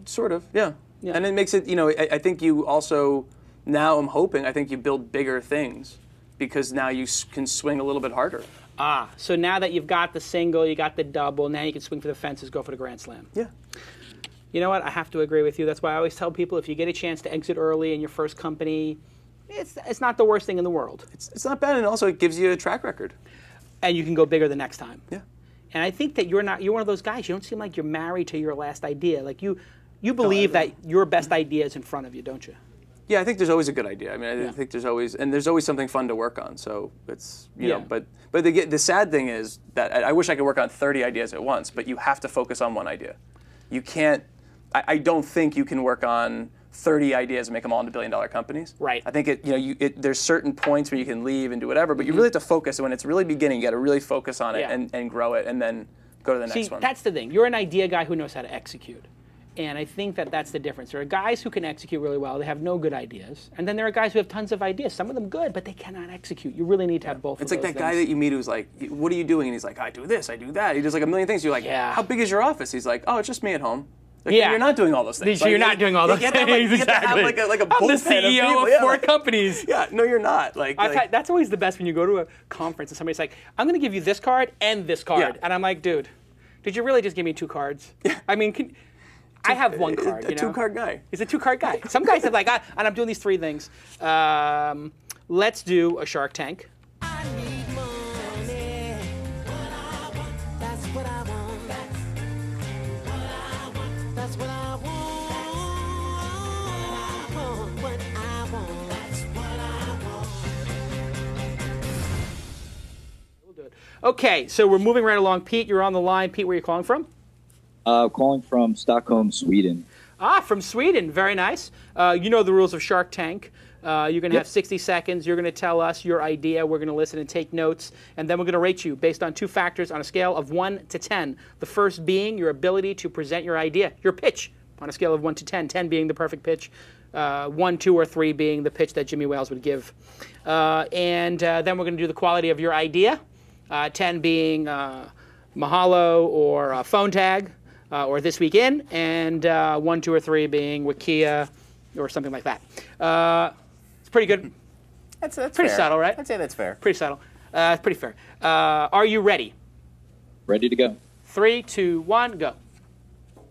Sort of, yeah. And it makes it, I think you also, now I'm hoping, I think you build bigger things because now you can swing a little bit harder. So now that you've got the single, you got the double, now you can swing for the fences, go for the grand slam. Yeah. You know what? I have to agree with you. That's why I always tell people if you get a chance to exit early in your first company, it's not the worst thing in the world. It's not bad, and also it gives you a track record. And you can go bigger the next time. Yeah. And I think that you're one of those guys. You don't seem like you're married to your last idea. Like you believe that your best idea is in front of you, don't you? Yeah, I think there's always a good idea. I mean, I think there's always something fun to work on. So it's you know, but the sad thing is that I wish I could work on 30 ideas at once, but you have to focus on one idea. You can't. I don't think you can work on 30 ideas and make them all into billion-dollar companies. Right. I think there's certain points where you can leave and do whatever, but you really have to focus. When it's really beginning, you got to really focus on it and grow it, and then go to the next one. That's the thing. You're an idea guy who knows how to execute. And I think that that's the difference. There are guys who can execute really well. They have no good ideas. And then there are guys who have tons of ideas. Some of them good, but they cannot execute. You really need to have both It's of like those that guy things. that you meet who's like, what are you doing? And he's like, I do this, I do that. He does like a million things. You're like, Yeah. how big is your office? He's like, oh, it's just me at home. Like, Yeah. You're not doing all those things. So you're Like, not doing all those you things. You get to have Exactly. like a I'm the bullpen of CEO people. of Yeah, 4 like- companies. Yeah, no, you're not. That's always the best when you go to a conference and somebody's like, I'm going to give you this card and this card. Yeah. And I'm like, dude, did you really just give me 2 cards? I mean, I have 1 card. A 2-card guy. He's a 2-card guy. Some guys have like, and I'm doing these 3 things. Let's do a Shark Tank. I need money. What I want, that's what I want. That's what I want. What I want. That's what I want. Okay, so we're moving right along. Pete, you're on the line. Pete, where are you calling from? Calling from Stockholm, Sweden. Ah, from Sweden. Very nice. You know the rules of Shark Tank. You're going to have 60 seconds. You're going to tell us your idea. We're going to listen and take notes. And then we're going to rate you based on 2 factors on a scale of 1 to 10. The first being your ability to present your idea, your pitch, on a scale of 1 to 10. 10 being the perfect pitch. 1, 2, or 3 being the pitch that Jimmy Wales would give. And then we're going to do the quality of your idea. 10 being Mahalo or PhoneTag or This Week In. And 1, 2, or 3 being Wikia or something like that. It's pretty good. That's pretty fair. subtle, right? I'd say that's fair. Pretty subtle. Pretty fair. Are you ready? Ready to go. 3, 2, 1, go.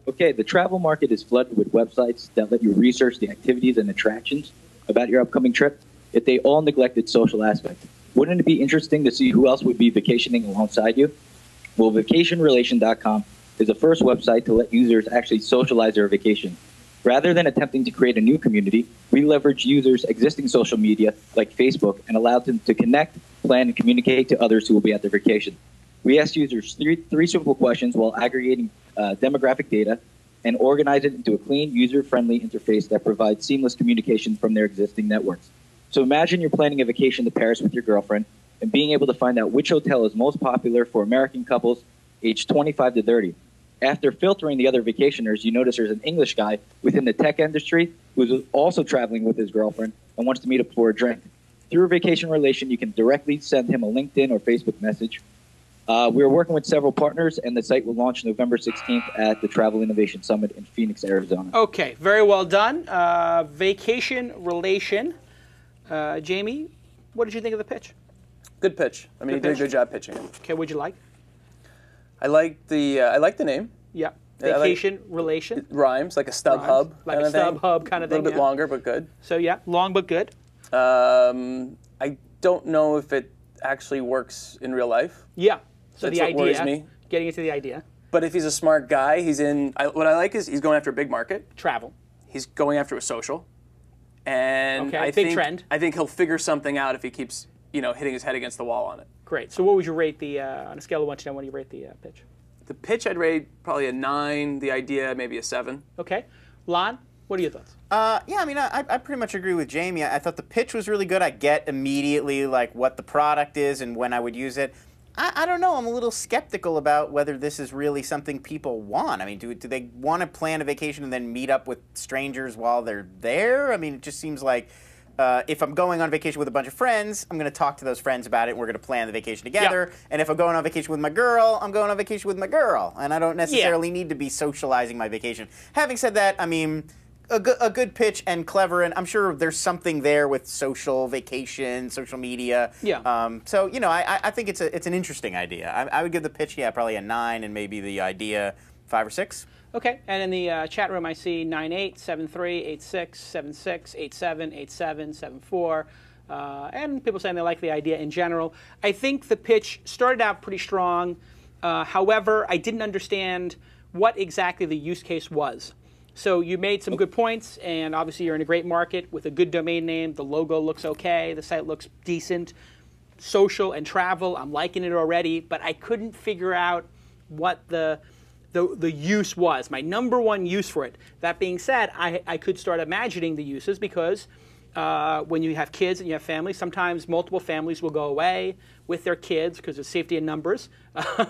Okay, the travel market is flooded with websites that let you research the activities and attractions about your upcoming trip, yet they all neglected social aspect. Wouldn't it be interesting to see who else would be vacationing alongside you? Well, vacationrelation.com is the first website to let users actually socialize their vacation. Rather than attempting to create a new community, we leverage users' existing social media like Facebook and allow them to connect, plan, and communicate to others who will be at their vacation. We ask users three simple questions while aggregating demographic data and organize it into a clean, user-friendly interface that provides seamless communication from their existing networks. So imagine you're planning a vacation to Paris with your girlfriend and being able to find out which hotel is most popular for American couples aged 25 to 30. After filtering the other vacationers, you notice there's an English guy within the tech industry who's also traveling with his girlfriend and wants to meet up for a drink. Through a vacation relation, you can directly send him a LinkedIn or Facebook message. We're working with several partners, and the site will launch November 16th at the Travel Innovation Summit in Phoenix, Arizona. Okay, very well done. Vacation relation. Jamie, what did you think of the pitch? Good pitch. I mean, you did a good job pitching it. Okay, what'd you like? I like the name. Yeah, Yeah, vacation relation. It rhymes, like a stub hub. Like kind a of thing. stub hub kind of A thing. little bit longer, but good. So yeah, long but good. I don't know if it actually works in real life. Yeah. So That's the what idea, worries me. getting into the idea. But if he's a smart guy, what I like is he's going after a big market. Travel. He's going after a social. And Okay, big trend. I think he'll figure something out if he keeps, hitting his head against the wall on it. Great. So what would you rate the, on a scale of 1 to 10, what do you rate the pitch? The pitch I'd rate probably a 9, the idea maybe a 7. Okay. Lon, what are your thoughts? Yeah, I mean, I pretty much agree with Jamie. I thought the pitch was really good. I get immediately like what the product is and when I would use it. I don't know. I'm a little skeptical about whether this is really something people want. I mean, do they want to plan a vacation and then meet up with strangers while they're there? I mean, it just seems like if I'm going on vacation with a bunch of friends, I'm going to talk to those friends about it, and we're going to plan the vacation together. Yeah. And if I'm going on vacation with my girl, I'm going on vacation with my girl. And I don't necessarily need to be socializing my vacation. Having said that, I mean, a good pitch and clever, and I'm sure there's something there with social vacation, social media. Yeah. So, I think it's an interesting idea. I would give the pitch, probably a 9, and maybe the idea 5 or 6. Okay, and in the chat room I see 98, 73, 86, 76, 87, 87, 74, and people saying they like the idea in general. I think the pitch started out pretty strong. However, I didn't understand what exactly the use case was. So you made some good points, and obviously you're in a great market with a good domain name. The logo looks okay. The site looks decent. Social and travel, I'm liking it already, but I couldn't figure out what the use was, my number one use for it. That being said, I could start imagining the uses because when you have kids and you have families, sometimes multiple families will go away with their kids because of safety in numbers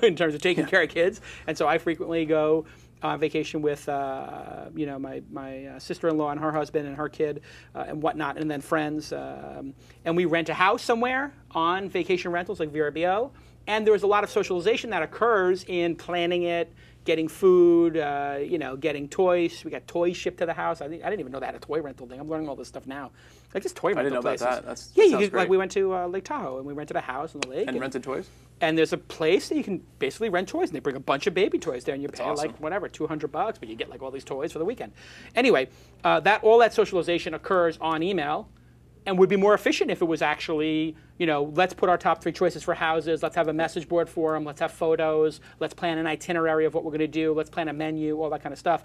in terms of taking care of kids. And so I frequently go on vacation with my sister-in-law and her husband and her kid and whatnot, and then friends. And we rent a house somewhere on vacation rentals like VRBO. And there was a lot of socialization that occurs in planning it, getting food, getting toys. We got toys shipped to the house. I didn't even know they had a toy rental thing. I'm learning all this stuff now. Like just toy rental places. I didn't know about that. Yeah, that sounds great. like we went to Lake Tahoe and we rented a house on the lake. And rented toys? And there's a place that you can basically rent toys, and they bring a bunch of baby toys there, and you pay awesome. like whatever, $200, but you get like all these toys for the weekend. Anyway, all that socialization occurs on email, and would be more efficient if it was actually, let's put our top 3 choices for houses, let's have a message board for them, let's have photos, let's plan an itinerary of what we're going to do, let's plan a menu, all that kind of stuff.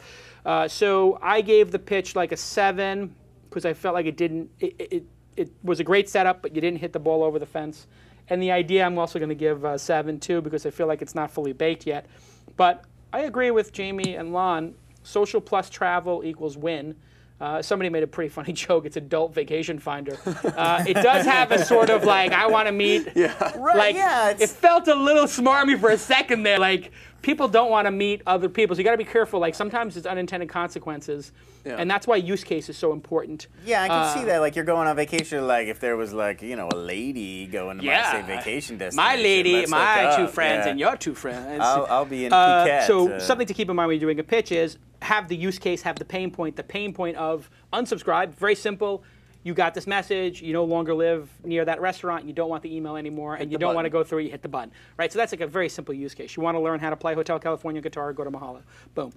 So I gave the pitch like a 7 because I felt like it was a great setup, but you didn't hit the ball over the fence. And the idea I'm also going to give 7 too, because I feel like it's not fully baked yet. But I agree with Jamie and Lon. Social plus travel equals win. Somebody made a pretty funny joke. It's adult vacation finder. It does have a sort of like, I want to meet. Yeah. Right, Like, yeah, it felt a little smarmy for a second there. Like, people don't want to meet other people. So you got to be careful. Like, sometimes it's unintended consequences. Yeah. And that's why use case is so important. Yeah, I can see that. Like, you're going on vacation, like, if there was, like, you know, a lady going to my, say, vacation destination. My lady, let's my hook 2 up. friends, Yeah. and your 2 friends. I'll be in Phuket. So something to keep in mind when you're doing a pitch is have the use case, have the pain point. The pain point of unsubscribe, very simple. You got this message, you no longer live near that restaurant, you don't want the email anymore, and you don't want to go through it, you hit the button. Right? So that's like a very simple use case. You want to learn how to play Hotel California guitar, go to Mahalo. Boom.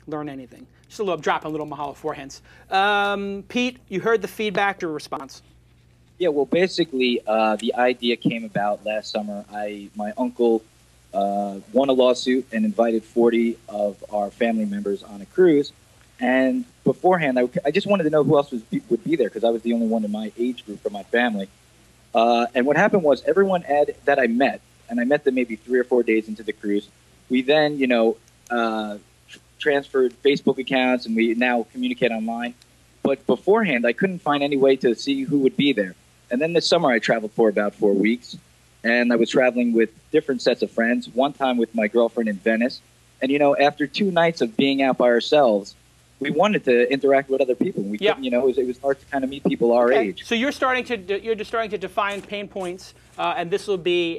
Learn anything. Just a little, drop a little Mahalo forehands. Pete, you heard the feedback, your response. Yeah, well, basically, the idea came about last summer. My uncle won a lawsuit and invited 40 of our family members on a cruise. And beforehand, I just wanted to know who else would be there because I was the only one in my age group for my family. And what happened was everyone that I met, and I met them maybe 3 or 4 days into the cruise, we then, transferred Facebook accounts and we now communicate online. But beforehand, I couldn't find any way to see who would be there. And then this summer, I traveled for about 4 weeks. And I was traveling with different sets of friends, one time with my girlfriend in Venice. And, after 2 nights of being out by ourselves, we wanted to interact with other people. We couldn't, it was hard to kind of meet people our age. So you're just starting to define pain points, and this will be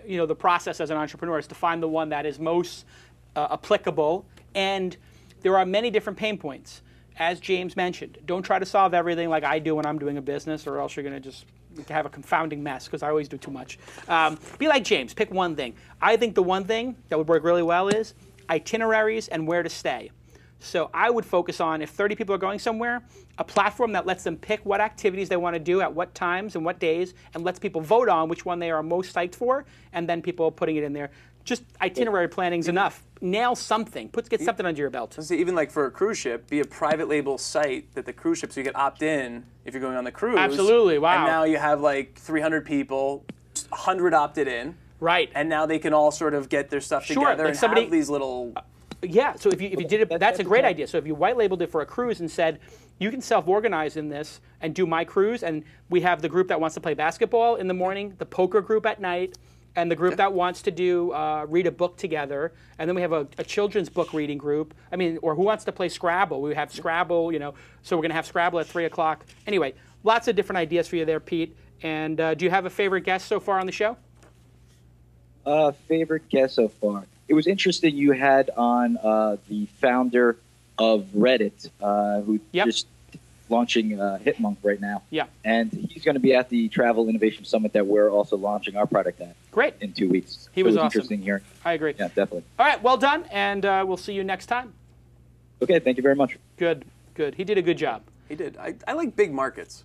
the process as an entrepreneur is to find the one that is most applicable. And there are many different pain points, as James mentioned. Don't try to solve everything like I do when I'm doing a business, or else you're going to just have a confounding mess, because I always do too much. Be like James. Pick one thing. I think the one thing that would work really well is itineraries and where to stay. So I would focus on, if 30 people are going somewhere, a platform that lets them pick what activities they want to do at what times and what days, and lets people vote on which one they are most psyched for, and then people putting it in there. Just itinerary planning is enough. Nail something. Get something under your belt. Even like for a cruise ship, be a private label site that the cruise ship, so you can opt in if you're going on the cruise. Absolutely, wow. And now you have like 300 people, 100 opted in. Right. And now they can all sort of get their stuff together and have these little... Yeah, so if you did it, that's a great idea. So if you white labeled it for a cruise and said, you can self-organize in this and do my cruise, and we have the group that wants to play basketball in the morning, the poker group at night, and the group that wants to do read a book together, and then we have a children's book reading group. Or who wants to play Scrabble? We have Scrabble, so we're going to have Scrabble at 3 o'clock. Anyway, lots of different ideas for you there, Pete. And do you have a favorite guest so far on the show? Favorite guest so far? It was interesting you had on the founder of Reddit, who just launching Hitmonk right now. Yeah. And he's going to be at the Travel Innovation Summit that we're also launching our product at. Great. In 2 weeks. He was awesome. interesting Here. I agree. Yeah, definitely. All right, well done, and we'll see you next time. Okay, thank you very much. Good. He did a good job. He did. I like big markets.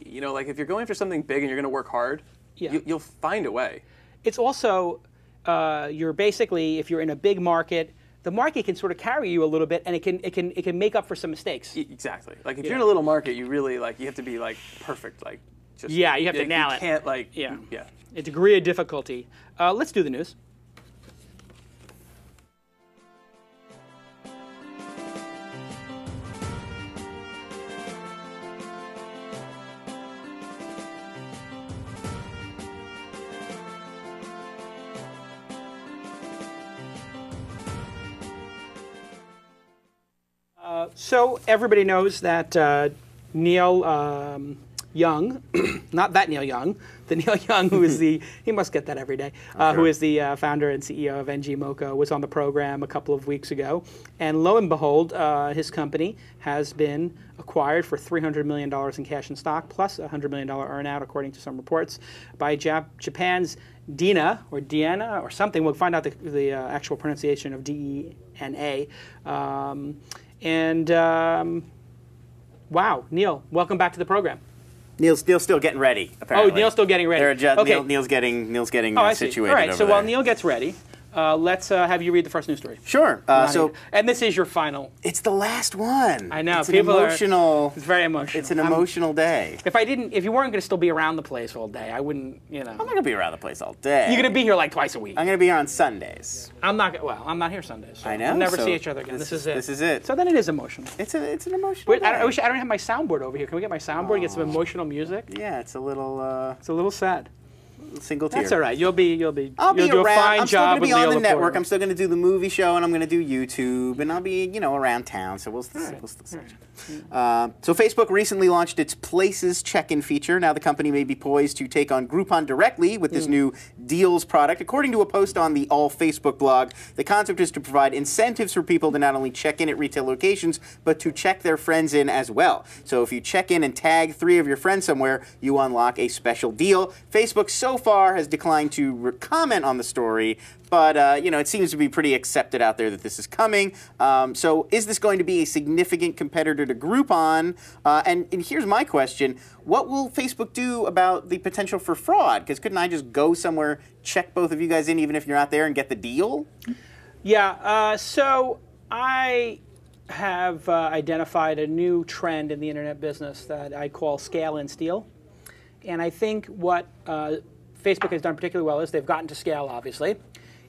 Like if you're going for something big and you're going to work hard, you'll find a way. It's also... you're basically, if you're in a big market, the market can sort of carry you a little bit, and it can make up for some mistakes. Exactly. Like if you're in a little market, you really you have to be perfect. You have to nail it. You can't A degree of difficulty. Let's do the news. So everybody knows that Neil Young, not that Neil Young, the Neil Young who is he must get that every day, who is the founder and CEO of NG Mocha, was on the program a couple of weeks ago. And lo and behold, his company has been acquired for $300 million in cash and stock, plus a $100 million earnout, according to some reports, by Japan's Dina, or Diana, or something. We'll find out the actual pronunciation of D-E-N-A. Wow, Neil, welcome back to the program. Neil's still getting ready, apparently. Oh, Neil's still getting ready. Okay. Neil's getting situated. All right, so over while there. Neil gets ready, Let's have you read the first news story. Sure. And this is your final. It's the last one. I know. It's an emotional. It's very emotional. It's an emotional day. If you weren't going to still be around the place all day, I wouldn't. I'm not going to be around the place all day. You're going to be here like twice a week. I'm going to be here on Sundays. I'm not here Sundays. So I know. We'll never see each other again. This is it. This is it. So then it is emotional. It's an emotional. I wish I don't have my soundboard over here. Can we get my soundboard and get some emotional music? Yeah, it's a little. It's a little sad. Single tier. That's all right. You'll do I'll a around. fine job with Leo I'm still going to be on the Laporte. network. I'm still going to do the movie show, and I'm going to do YouTube, and I'll be, around town. So we'll still see. So Facebook recently launched its Places check-in feature. Now the company may be poised to take on Groupon directly with this new Deals product. According to a post on the All Facebook blog, the concept is to provide incentives for people to not only check in at retail locations, but to check their friends in as well. So if you check in and tag 3 of your friends somewhere, you unlock a special deal. Facebook so far has declined to comment on the story, but it seems to be pretty accepted out there that this is coming. So is this going to be a significant competitor to Groupon? And here's my question. What will Facebook do about the potential for fraud? Because couldn't I just go somewhere, check both of you guys in, even if you're out there, and get the deal? Yeah, so I have identified a new trend in the internet business that I call scale and steal. And I think what Facebook has done particularly well is they've gotten to scale, obviously.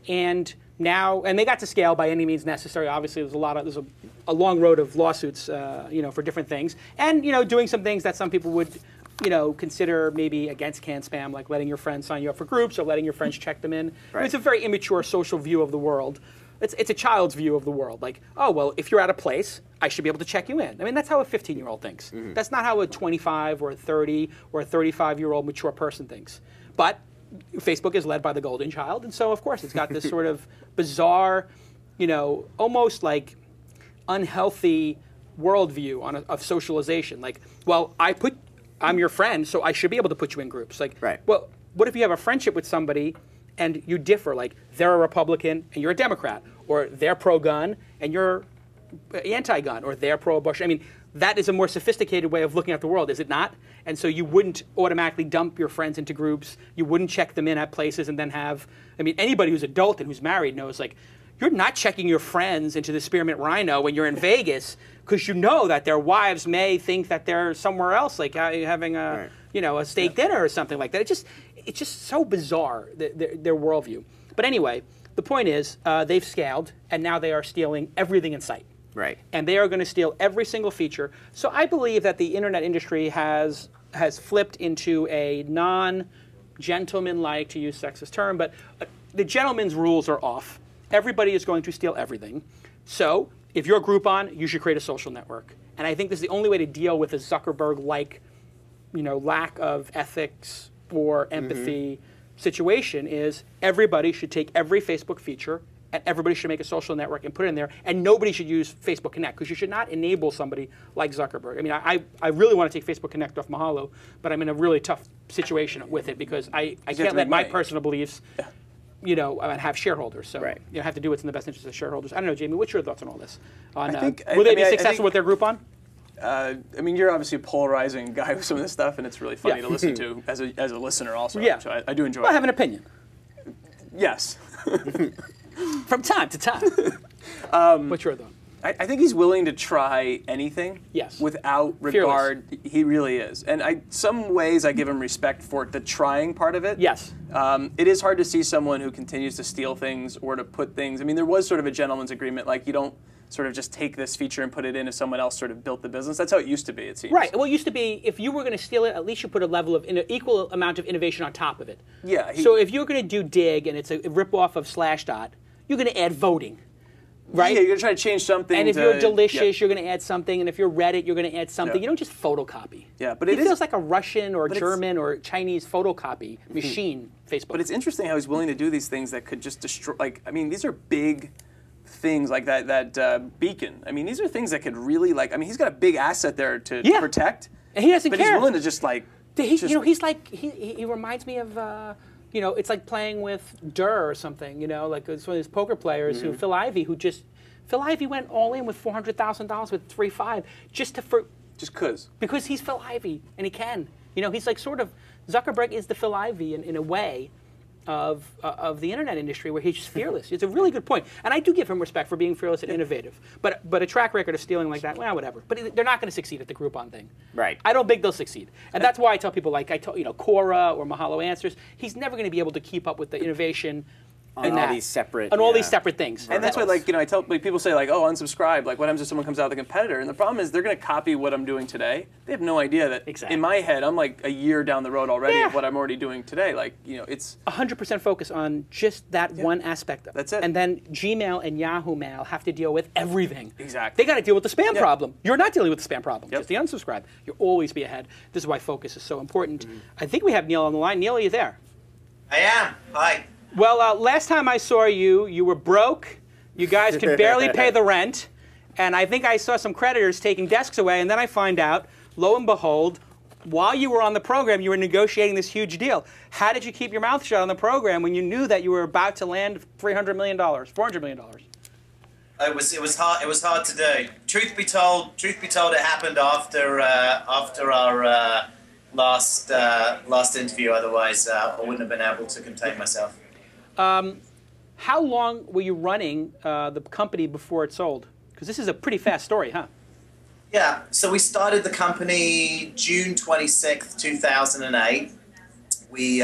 And they got to scale by any means necessary. Obviously, there's a long road of lawsuits, for different things, and doing some things that some people would, consider maybe against can spam, like letting your friends sign you up for groups or letting your friends check them in. Right. I mean, it's a very immature social view of the world. It's a child's view of the world. Like, oh well, if you're at a place, I should be able to check you in. I mean, that's how a 15-year-old thinks. Mm-hmm. That's not how a 25 or a 30 or a 35-year-old mature person thinks. But Facebook is led by the golden child, and so of course it's got this sort of bizarre, almost like unhealthy worldview of socialization. Like, well, I'm your friend, so I should be able to put you in groups. Like, right. Well, what if you have a friendship with somebody and you differ? Like, they're a Republican and you're a Democrat, or they're pro-gun and you're anti-gun, or they're pro-abortion. I mean, that is a more sophisticated way of looking at the world, is it not? And so you wouldn't automatically dump your friends into groups. You wouldn't check them in at places and then anybody who's adult and who's married knows, like, you're not checking your friends into the Spearmint Rhino when you're in Vegas because you know that their wives may think that they're somewhere else, like having a steak dinner or something like that. It's just so bizarre, their worldview. But anyway, the point is they've scaled, and now they are stealing everything in sight. Right. And they are going to steal every single feature. So I believe that the internet industry has flipped into a non-gentleman-like, to use sexist term, but the gentleman's rules are off. Everybody is going to steal everything. So if you're Groupon, you should create a social network. And I think this is the only way to deal with a Zuckerberg-like, lack of ethics or empathy situation is everybody should take every Facebook feature and everybody should make a social network and put it in there, and nobody should use Facebook Connect, because you should not enable somebody like Zuckerberg. I mean, I really want to take Facebook Connect off Mahalo, but I'm in a really tough situation with it because I can't let my personal beliefs, have shareholders. So I have to do what's in the best interest of shareholders. I don't know, Jamie, what's your thoughts on all this? Will they be successful with their Groupon? You're obviously a polarizing guy with some of this stuff, and it's really funny to listen to as a listener also. Yeah. So I do enjoy Well, it. I have an opinion. Yes. From time to time. What's your thought? I think he's willing to try anything. Yes. Without regard. Fearless. He really is. And some ways I give him respect for the trying part of it. Yes. It is hard to see someone who continues to steal things or to put things. I mean, there was sort of a gentleman's agreement, like you don't sort of just take this feature and put it in if someone else sort of built the business. That's how it used to be, it seems. Right. Well, it used to be if you were going to steal it, at least you put a level of equal amount of innovation on top of it. Yeah. So if you're going to do Dig and it's a ripoff of Slashdot, you're going to add voting. Right? Yeah, you're going to try to change something. And if you're Delicious, you're going to add something. And if you're Reddit, you're going to add something. Yeah. You don't just photocopy. Yeah, but it feels like a Russian or German or Chinese photocopy machine, Facebook. But it's interesting how he's willing to do these things that could just destroy. Like, I mean, these are big things like that beacon. I mean, these are things that could really he's got a big asset there to protect. And he doesn't care. But he's willing to just like. He's like he reminds me of. It's like playing with Durr or something, like it's one of these poker players who, Phil Ivey went all in with $400,000 with 3-5 just because he's Phil Ivey and he can. He's like sort of, Zuckerberg is the Phil Ivey in a way, of the internet industry, where he's just fearless. It's a really good point, and I do give him respect for being fearless and innovative. But a track record of stealing like that, well, whatever. But they're not going to succeed at the Groupon thing. Right. I don't think they'll succeed, and that's why I tell people like Quora or Mahalo Answers. He's never going to be able to keep up with the innovation. On all these separate, on all these separate things, and that's why, like, I tell people say like, oh, unsubscribe. Like, what happens if someone comes out with a competitor? And the problem is they're going to copy what I'm doing today. They have no idea that in my head I'm like a year down the road already of what I'm already doing today. Like, it's 100% focus on just that one aspect. That's it. And then Gmail and Yahoo Mail have to deal with everything. Exactly. They got to deal with the spam problem. You're not dealing with the spam problem. Just the unsubscribe. You'll always be ahead. This is why focus is so important. I think we have Neil on the line. Neil, are you there? I am. Hi. Well, last time I saw you, you were broke. You guys could barely pay the rent. And I think I saw some creditors taking desks away. And then I find out, lo and behold, while you were on the program, you were negotiating this huge deal. How did you keep your mouth shut on the program when you knew that you were about to land $300 million, $400 million? It was hard. It was hard to do. Truth be told, it happened after our last interview. Otherwise, I wouldn't have been able to contain myself. How long were you running the company before it sold? Because this is a pretty fast story, huh? Yeah, so we started the company June 26th, 2008. We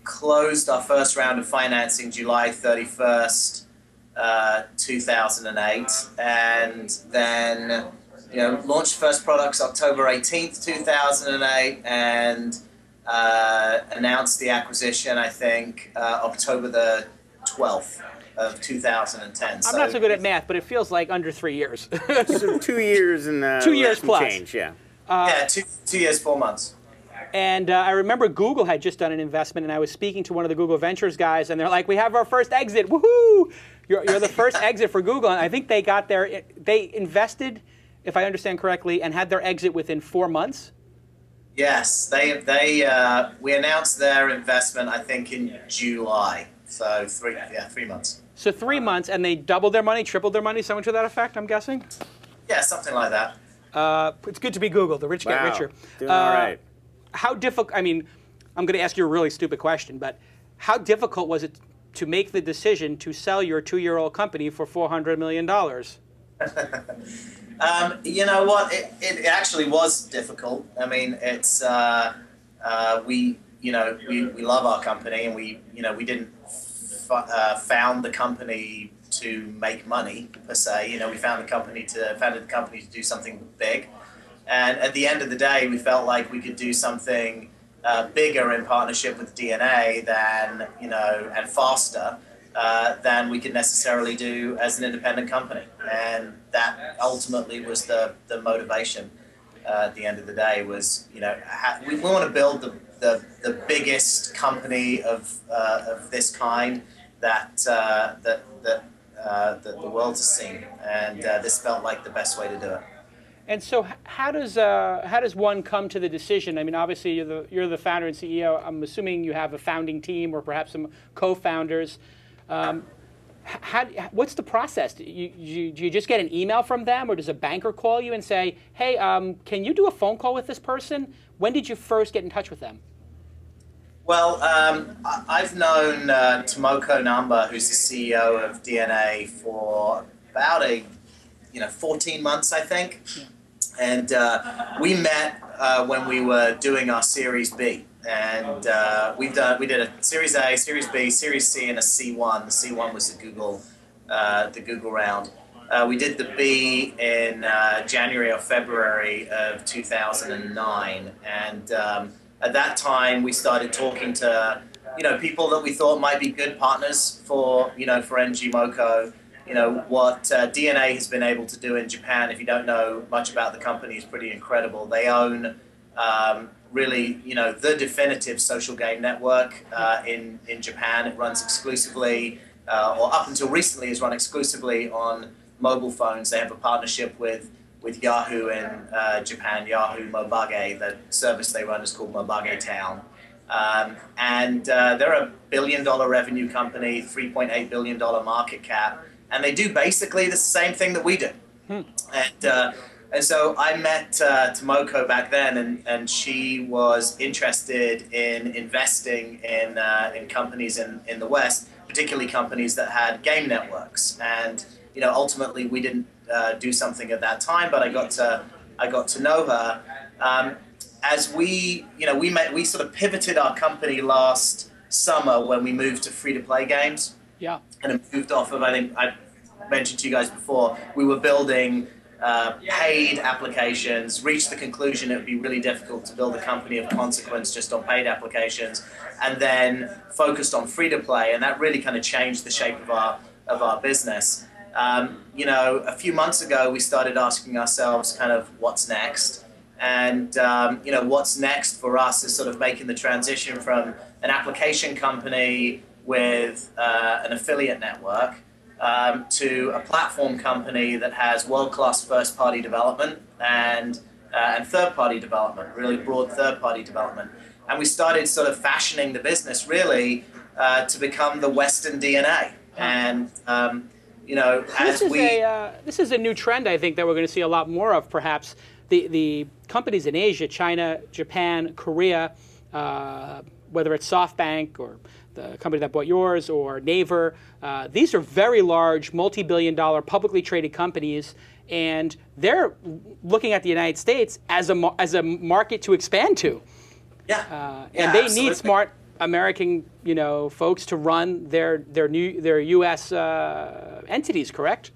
closed our first round of financing July 31st, 2008. And then, launched first products October 18th, 2008. And announced the acquisition, I think, October the 12th of 2010. I'm not so good at math, but it feels like under 3 years. So 2 years and 2 years plus. Change, yeah. Yeah, 2 years, 4 months. And I remember Google had just done an investment, and I was speaking to one of the Google Ventures guys, and they're like, "We have our first exit! Woohoo! You're the first exit for Google." And I think they got they invested, if I understand correctly, and had their exit within 4 months. Yes, we announced their investment, I think, in July. So 3 months. So 3 months, and they doubled their money, tripled their money, something to that effect, I'm guessing? Yeah, something like that. It's good to be Google. The rich get richer. Doing all right. How difficult, I mean, I'm going to ask you a really stupid question, but how difficult was it to make the decision to sell your 2-year-old company for $400 million? You know what? It actually was difficult. I mean, it's we love our company, and we didn't found the company to make money per se. We founded the company to do something big, and at the end of the day, we felt like we could do something bigger in partnership with DNA than and faster. Than we could necessarily do as an independent company. And that ultimately was the motivation at the end of the day was, we want to build the biggest company of this kind that the world has seen. And this felt like the best way to do it. And so how does one come to the decision? I mean, obviously you're the founder and CEO. I'm assuming you have a founding team or perhaps some co-founders. What's the process? Do you just get an email from them, or does a banker call you and say, "Hey, can you do a phone call with this person?" When did you first get in touch with them? Well, I've known Tomoko Namba, who's the CEO of DNA, for about 14 months, I think, and we met when we were doing our Series B. And we did a Series A, Series B, Series C, and a C1. The C1 was the Google round. We did the B in January or February of 2009, and at that time we started talking to people that we thought might be good partners for NG Moko. What DNA has been able to do in Japan. If you don't know much about the company, is pretty incredible. They own really, the definitive social game network in Japan. It runs exclusively, or up until recently, has run exclusively on mobile phones. They have a partnership with Yahoo in Japan, Yahoo Mobage. The service they run is called Mobage Town. And they're a $1 billion revenue company, $3.8 billion market cap, and they do basically the same thing that we do. And And so I met Tomoko back then, and she was interested in investing in companies in the West, particularly companies that had game networks. And ultimately we didn't do something at that time, but I got to know her. As we sort of pivoted our company last summer when we moved to free-to-play games. Yeah. And it moved off of, I think I mentioned to you guys before, we were building paid applications, reached the conclusion it would be really difficult to build a company of consequence just on paid applications, and then focused on free-to-play, and that really kind of changed the shape of our business. A few months ago, we started asking ourselves kind of what's next. And, what's next for us is sort of making the transition from an application company with an affiliate network to a platform company that has world-class first-party development and third-party development, really broad third-party development. And we started sort of fashioning the business really to become the Western DNA. And, this is a new trend, I think, that we're going to see a lot more of, perhaps. The companies in Asia, China, Japan, Korea, whether it's SoftBank or the company that bought yours or Naver, these are very large, multi-billion-dollar, publicly traded companies, and they're looking at the United States as a market to expand to. Yeah. And they need smart American, folks to run their U.S. Entities, correct?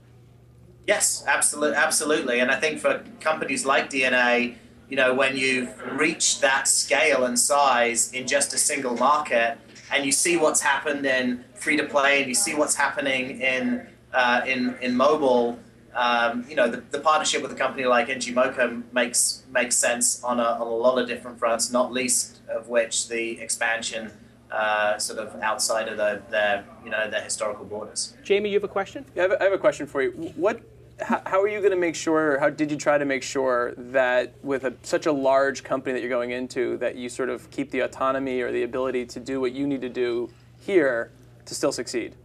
Yes, absolutely. And I think for companies like DNA, when you've reached that scale and size in just a single market, and you see what's happened in free-to-play, and you see what's happening in mobile, the partnership with a company like NGMoco makes sense on a lot of different fronts, not least of which the expansion sort of outside of their historical borders. Jamie, you have a question? Yeah, I have a question for you. How are you going to make sure, or how did you try to make sure that with such a large company that you're going into, that you sort of keep the autonomy or the ability to do what you need to do here to still succeed?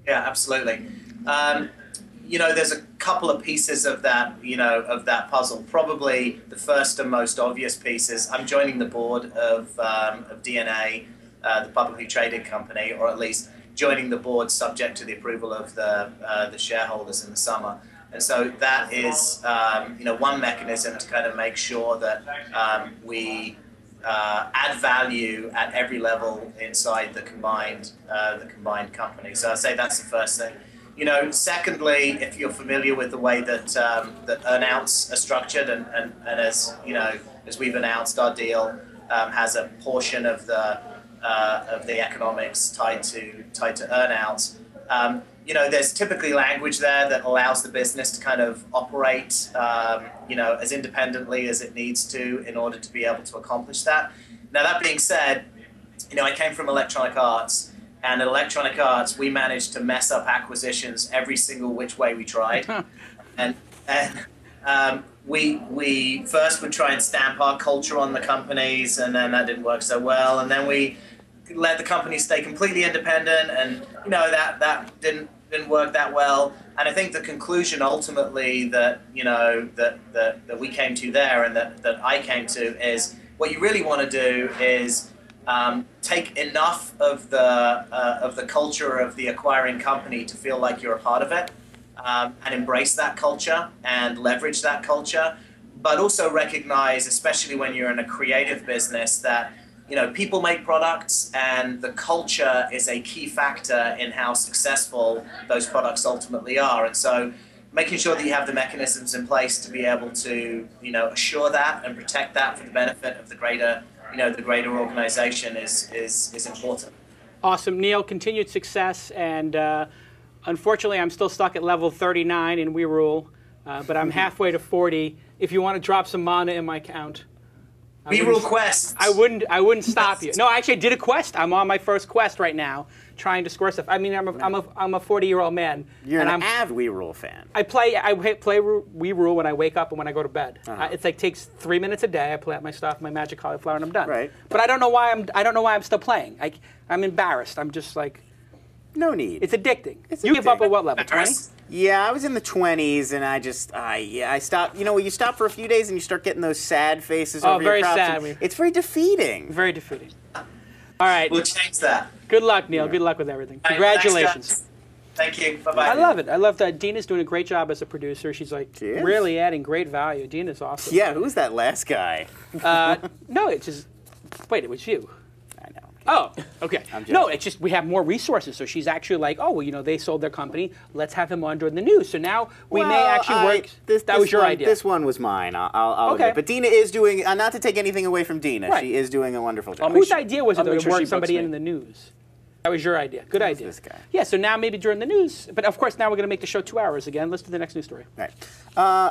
Yeah, absolutely. There's a couple of pieces of that, of that puzzle. Probably the first and most obvious piece is I'm joining the board of DNA, the publicly traded company, or at least joining the board subject to the approval of the shareholders in the summer. And so that is, one mechanism to kind of make sure that we add value at every level inside the combined company. So I'd say that's the first thing. Secondly, if you're familiar with the way that that earnouts are structured, and as as we've announced, our deal has a portion of the economics tied to earnouts. There's typically language there that allows the business to kind of operate, as independently as it needs to in order to be able to accomplish that. Now, that being said, I came from Electronic Arts, and at Electronic Arts, we managed to mess up acquisitions every single which way we tried. and we first would try and stamp our culture on the companies, and then that didn't work so well. And then we let the company stay completely independent, and that didn't work that well. And I think the conclusion ultimately that that we came to there, and that I came to, is what you really want to do is take enough of the culture of the acquiring company to feel like you're a part of it, and embrace that culture and leverage that culture, but also recognize, especially when you're in a creative business, that people make products, and the culture is a key factor in how successful those products ultimately are. And so making sure that you have the mechanisms in place to be able to, assure that and protect that for the benefit of the greater organization is important. Awesome. Neil, continued success. And unfortunately, I'm still stuck at level 39 in We Rule, but I'm halfway to 40. If you want to drop some mana in my account. We Rule quests. I wouldn't stop you. No, actually, I did a quest. I'm on my first quest right now, trying to score stuff. I mean, I'm a 40-year-old man. You're an avid We Rule fan. I play We Rule when I wake up and when I go to bed. It's like takes 3 minutes a day. I play out my stuff, my magic cauliflower, and I'm done. Right. But I don't know why I'm still playing. I'm embarrassed. I'm just like, no need. It's addicting. You give up at what level? 20? Yeah, I was in the 20s, and I stopped. You know, you stop for a few days and you start getting those sad faces over very your crops. sad. It's very defeating. Very defeating. All right. We'll change that. Good luck, Neil. Good luck with everything. All right, Congratulations. thanks, guys. Thank you. Bye-bye. I love it. I love that Dina's doing a great job as a producer. She's like She is. really adding great value. Dina's awesome. Yeah, who's that last guy? No, it's just. Wait, it was you. I know. Oh, okay. I'm joking. No, it's just we have more resources. So she's actually like, oh, well, you know, they sold their company. Let's have him on during the news. So now we may actually work. That was your idea. This one was mine. I'll Okay. admit. But Dina is doing. Not to take anything away from Dina, Right. she is doing a wonderful job. Whose idea was it I'll though, make to sure work she somebody books me. in the news? That was your idea. Good idea. this guy? Yeah, so now maybe during the news. But of course, now we're going to make the show 2 hours again. Let's do the next news story. Right.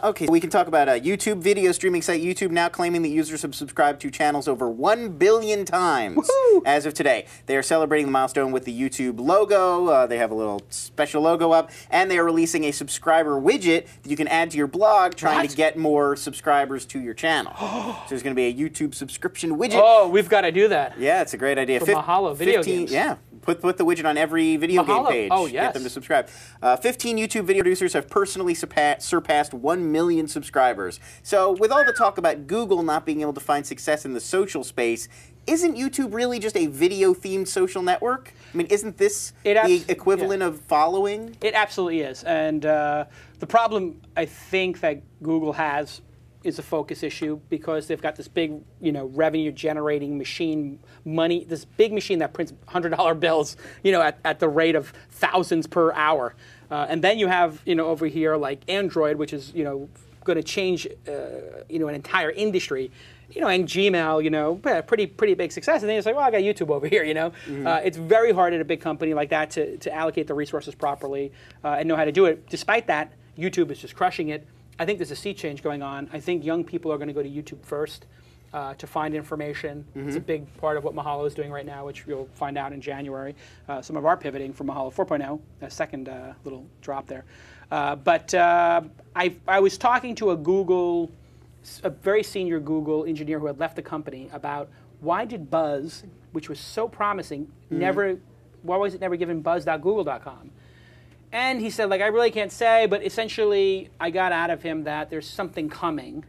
Okay, we can talk about YouTube video streaming site YouTube now claiming that users have subscribed to channels over 1 billion times Woohoo! as of today. They are celebrating the milestone with the YouTube logo. They have a little special logo up, and they are releasing a subscriber widget that you can add to your blog, trying What? to get more subscribers to your channel. So there's going to be a YouTube subscription widget. Oh, we've got to do that. Yeah, it's a great idea. For Mahalo video games. Yeah, put the widget on every video game Mahalo. page. Oh, Get yes. them to subscribe. 15 YouTube video producers have personally surpassed 1 million subscribers. So with all the talk about Google not being able to find success in the social space, isn't YouTube really just a video-themed social network? I mean, isn't this the equivalent of following? It absolutely is. And the problem I think that Google has is a focus issue because they've got this big, revenue-generating machine, this big machine that prints $100 bills, at the rate of thousands per hour. And then you have, over here like Android, which is, going to change, an entire industry. And Gmail, pretty big success. And then it's like, well, I got YouTube over here, It's very hard at a big company like that to allocate the resources properly and know how to do it. Despite that, YouTube is just crushing it. I think there's a sea change going on. I think young people are going to go to YouTube first to find information. It's a big part of what Mahalo is doing right now, which you'll find out in January. Some of our pivoting from Mahalo 4.0, a second little drop there. But I was talking to a very senior Google engineer who had left the company about why did Buzz, which was so promising, why was it never given buzz.google.com? And he said, I really can't say, but essentially I got out of him that there's something coming.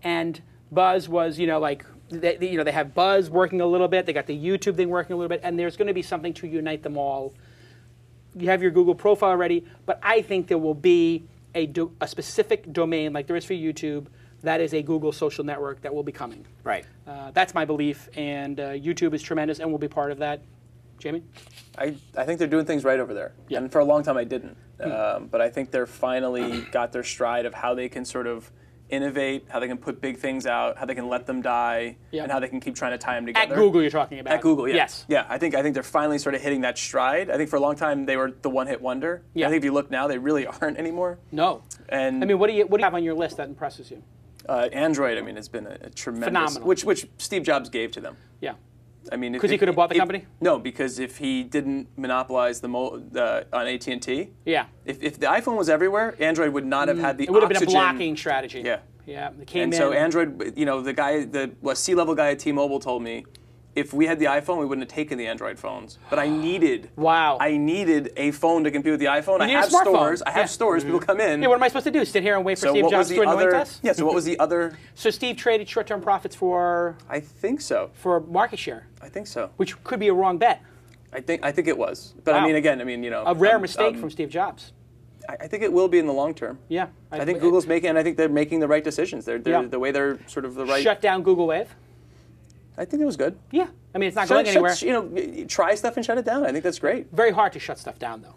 And Buzz was, they have Buzz working a little bit, they got the YouTube thing working a little bit, and there's going to be something to unite them all. You have your Google profile already, but I think there will be a specific domain like there is for YouTube that is a Google social network that will be coming. Right. That's my belief, and YouTube is tremendous and will be part of that. Jamie? I think they're doing things right over there. Yeah. And for a long time I didn't. But I think they're finally got their stride of how they can sort of innovate, how they can put big things out, how they can let them die, and how they can keep trying to tie them together. At Google you're talking about. At Google, yeah. Yes. Yeah, I think they're finally sort of hitting that stride. I think for a long time they were the one-hit wonder. Yeah. I think if you look now, they really aren't anymore. No. And I mean, what do you have on your list that impresses you? Android, has been a tremendous... Phenomenal. Which Steve Jobs gave to them. Yeah. I mean, because he could have bought the company? No, because if he didn't monopolize on AT&T, yeah. If the iPhone was everywhere, Android would not have had the It would have oxygen. been a blocking strategy. Yeah. Yeah. It came and in. so Android, the C-level guy at T-Mobile told me, if we had the iPhone, we wouldn't have taken the Android phones. But I needed a phone to compete with the iPhone. I have stores. I have stores. People come in. Yeah, what am I supposed to do? Sit here and wait for Steve Jobs to anoint us? Yeah, so what was the other? So Steve traded short-term profits for... I think so. For market share. I think so. Which could be a wrong bet. I think it was. But wow. A rare mistake from Steve Jobs. I think it will be in the long term. Yeah. I think Google's and I think they're making the right decisions. They're the way they're sort of the right... Shut down Google Wave? I think it was good. Yeah. I mean, it's not going anywhere. Try stuff and shut it down. I think that's great. Very hard to shut stuff down, though.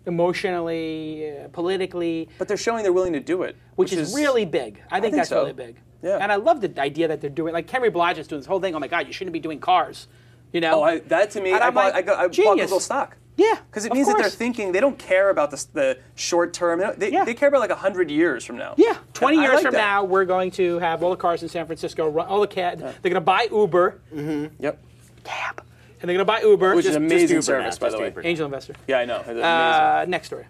Emotionally, politically. But they're showing they're willing to do it. Which is really big. I think that's really big. Yeah. And I love the idea that they're doing, like Henry Blige is doing this whole thing, oh my God, you shouldn't be doing cars. Oh, that to me, I bought Google stock. Yeah, because it means that they're thinking, they don't care about the short term. They care about 100 years from now. Yeah, 20 years from now, we're going to have all the cars in San Francisco, all the cab. They're going to buy Uber. Mm-hmm. Yep. Cab. And they're going to buy Uber. Which is an amazing service, by the way. Angel investor. Yeah, I know. Next story.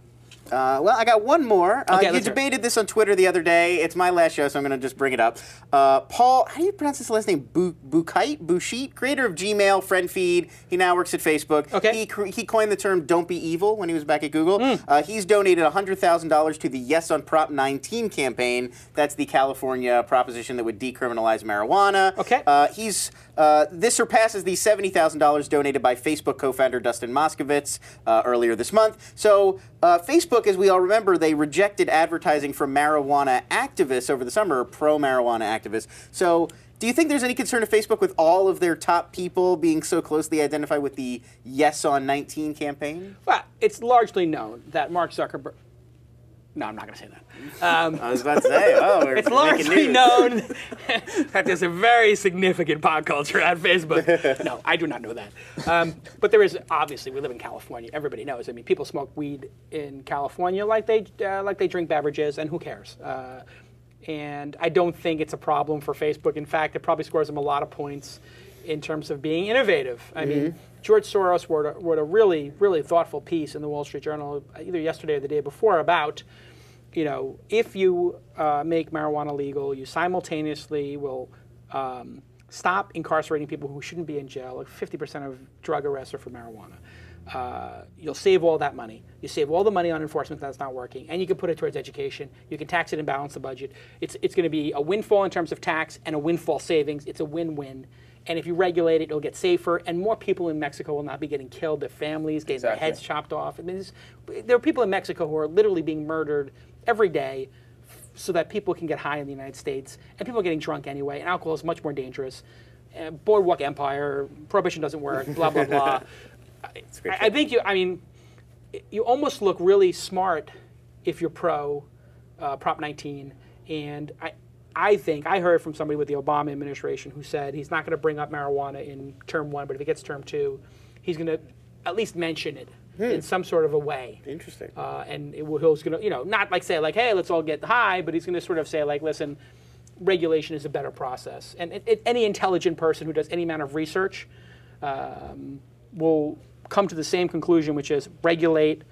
Well, I got one more. Okay, you let's hear it. debated this on Twitter the other day. It's my last show, so I'm going to just bring it up. Paul, how do you pronounce his last name? Bouchite, creator of Gmail, Friend Feed. He now works at Facebook. Okay. He coined the term "Don't be evil" when he was back at Google. He's donated $100,000 to the Yes on Prop 19 campaign. That's the California proposition that would decriminalize marijuana. Okay. This surpasses the $70,000 donated by Facebook co-founder Dustin Moskovitz earlier this month. So Facebook, as we all remember, they rejected advertising from marijuana activists over the summer, pro-marijuana activists. So do you think there's any concern of Facebook with all of their top people being so closely identified with the Yes on 19 campaign? Well, it's largely known that Mark Zuckerberg. No, I'm not going to say that. I was about to say, we're It's making largely news. known that there's a very significant pot culture at Facebook. No, I do not know that. But there is, obviously, we live in California. Everybody knows. I mean, people smoke weed in California like they drink beverages, and who cares? And I don't think it's a problem for Facebook. In fact, it probably scores them a lot of points in terms of being innovative. I mean, George Soros wrote a really, really thoughtful piece in the Wall Street Journal either yesterday or the day before about, if you make marijuana legal, you simultaneously will stop incarcerating people who shouldn't be in jail. Like 50% of drug arrests are for marijuana. You'll save all that money. You save all the money on enforcement that's not working, and you can put it towards education. You can tax it and balance the budget. It's going to be a windfall in terms of tax and a windfall savings. It's a win-win. And if you regulate it, it'll get safer, and more people in Mexico will not be getting killed. Their families getting their heads chopped off. I mean, there are people in Mexico who are literally being murdered every day so that people can get high in the United States. And people are getting drunk anyway, and alcohol is much more dangerous. Boardwalk Empire, prohibition doesn't work, blah, blah, blah. I think you almost look really smart if you're pro Prop 19. And I think I heard from somebody with the Obama administration who said he's not going to bring up marijuana in term 1, but if it gets term 2, he's going to at least mention it in some sort of a way. Interesting. And he's going to, not like say like, hey, let's all get high, but he's going to sort of say like, listen, regulation is a better process. And any intelligent person who does any amount of research will come to the same conclusion, which is regulate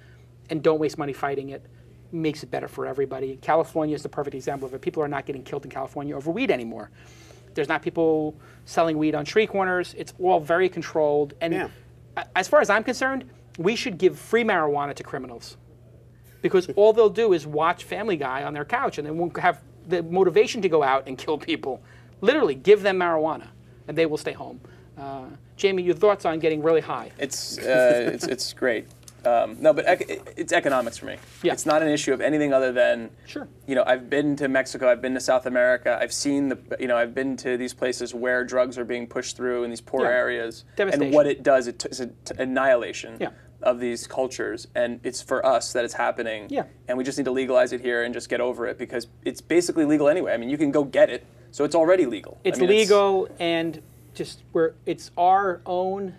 and don't waste money fighting it. Makes it better for everybody. California is the perfect example of it. People are not getting killed in California over weed anymore. There's not people selling weed on street corners. It's all very controlled. And as far as I'm concerned, we should give free marijuana to criminals. Because all they'll do is watch Family Guy on their couch, and they won't have the motivation to go out and kill people. Literally, give them marijuana, and they will stay home. Jamie, your thoughts on getting really high? It's great. No, but it's economics for me. Yeah. It's not an issue of anything other than, Sure. I've been to Mexico, I've been to South America, I've seen I've been to these places where drugs are being pushed through in these poor areas. Devastation. And what it does, it's an annihilation Yeah. of these cultures. And it's for us that it's happening. Yeah. And we just need to legalize it here and just get over it because it's basically legal anyway. I mean, you can go get it, so it's already legal. It's legal, and it's our own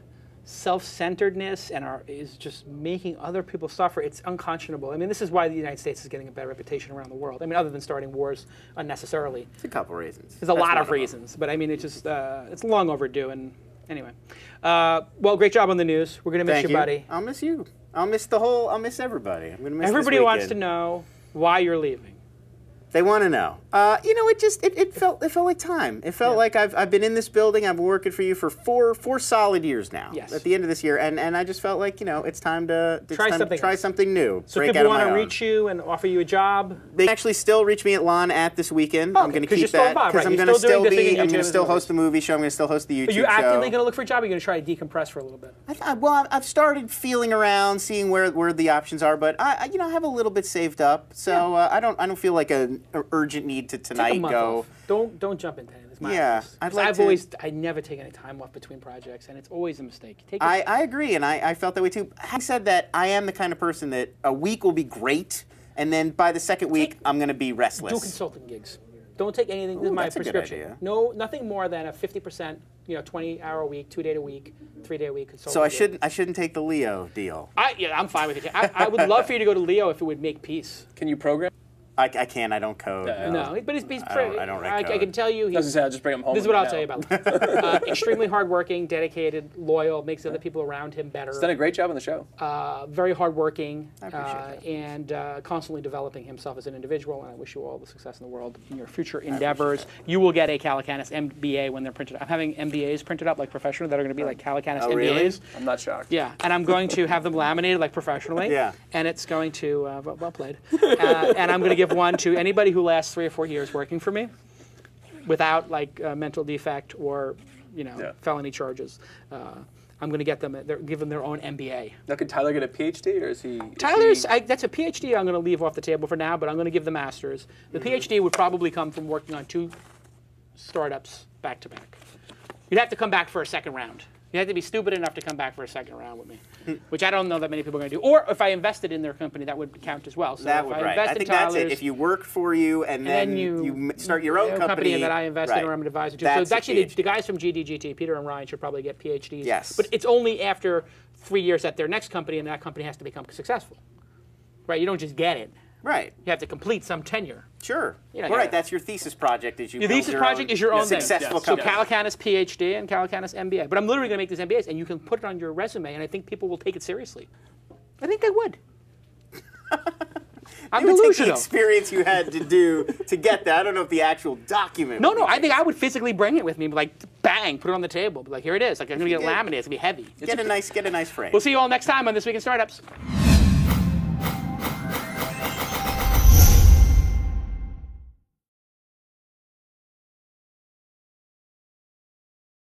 self-centeredness and is just making other people suffer. It's unconscionable. I mean, this is why the United States is getting a better reputation around the world. I mean, other than starting wars unnecessarily. It's a couple reasons. There's a lot of reasons, but I mean, it's just it's long overdue. And anyway, well, great job on the news. We're gonna miss you, buddy. I'll miss you. I'll miss everybody. I'm gonna miss Everybody this wants to weekend. know why you're leaving. They want to know. It felt like time. It felt like I've been in this building. I've been working for you for four solid years now. Yes. At the end of this year, and I just felt like it's time to Try something new. So break if out people of my want to own. reach you and offer you a job, They actually still reach me at Lon at this weekend. Okay, I'm going to 'cause you're keep still that involved, because right? I'm You're going to still doing still the thing be. at I'm going to YouTube still and host the movie show. I'm going to still host the YouTube are you show. actively going to look for a job? Or are you going to try to decompress for a little bit? I've started feeling around, seeing where the options are, but I have a little bit saved up, so I don't feel like an urgent need to Take a tonight month go. off. Don't jump into anything. It's my Yeah, advice. I'd 'Cause like to- I never take any time off between projects, and it's always a mistake. Take it. I agree, and I felt that way too. Having said that, I am the kind of person that a week will be great, and then by the second week, I'm going to be restless. Do consulting gigs. Don't take anything. This is Ooh, my that's a good prescription. idea. No, nothing more than a 50%, 20-hour a week, 2-day a week, 3-day a week consulting. So gig. I shouldn't take the Leo deal. I'm fine with it. I would love for you to go to Leo if it would make peace. Can you program? I can't. I don't code. No, but he's I don't write code. I can tell you. Doesn't say I'll just bring him home. This is what I'll tell you about him. Extremely hardworking, dedicated, loyal, makes other people around him better. He's done a great job on the show. Very hardworking, I appreciate that. and constantly developing himself as an individual. And I wish you all the success in the world in your future endeavors. You will get a Calacanis MBA when they're printed. I'm having MBAs printed up like professional that are going to be like Calacanis MBAs. Really? I'm not shocked. Yeah, and I'm going to have them laminated like professionally. Yeah. And it's going to, well played. And I'm going to give one to anybody who lasts 3 or 4 years working for me without like a mental defect or, felony charges. I'm going to get them, give them their own MBA. Now, could Tyler get a PhD, or is he? That's a PhD I'm going to leave off the table for now, but I'm going to give the master's. The PhD would probably come from working on 2 startups back to back. You'd have to come back for a second round. You have to be stupid enough to come back for a second round with me, which I don't know that many people are going to do. Or if I invested in their company, that would count as well. So That if would, I right. invest I in think that's it. Tyler's, If you work for you and then you start your own company. And that I invest in or I'm an advisor to. That's So actually, a PhD. the guys from GDGT, Peter and Ryan, should probably get PhDs. Yes. But it's only after 3 years at their next company, and that company has to become successful. Right? You don't just get it. Right. You have to complete some tenure. Sure. know, Right. yeah. That's your thesis project. Is you Your build thesis project is your own thing. successful So company. Calacanis PhD and Calacanis MBA. But I'm literally going to make these MBAs, and you can put it on your resume, and I think people will take it seriously. I think they would. I'm You would take the delusional. experience you had to do to get that. I don't know if the actual document. No, would no, be I think I would physically bring it with me, like bang, put it on the table, be like, here it is. Like I'm going to get it laminated. It's going to be heavy. Get a nice frame. We'll see you all next time on This Week in Startups.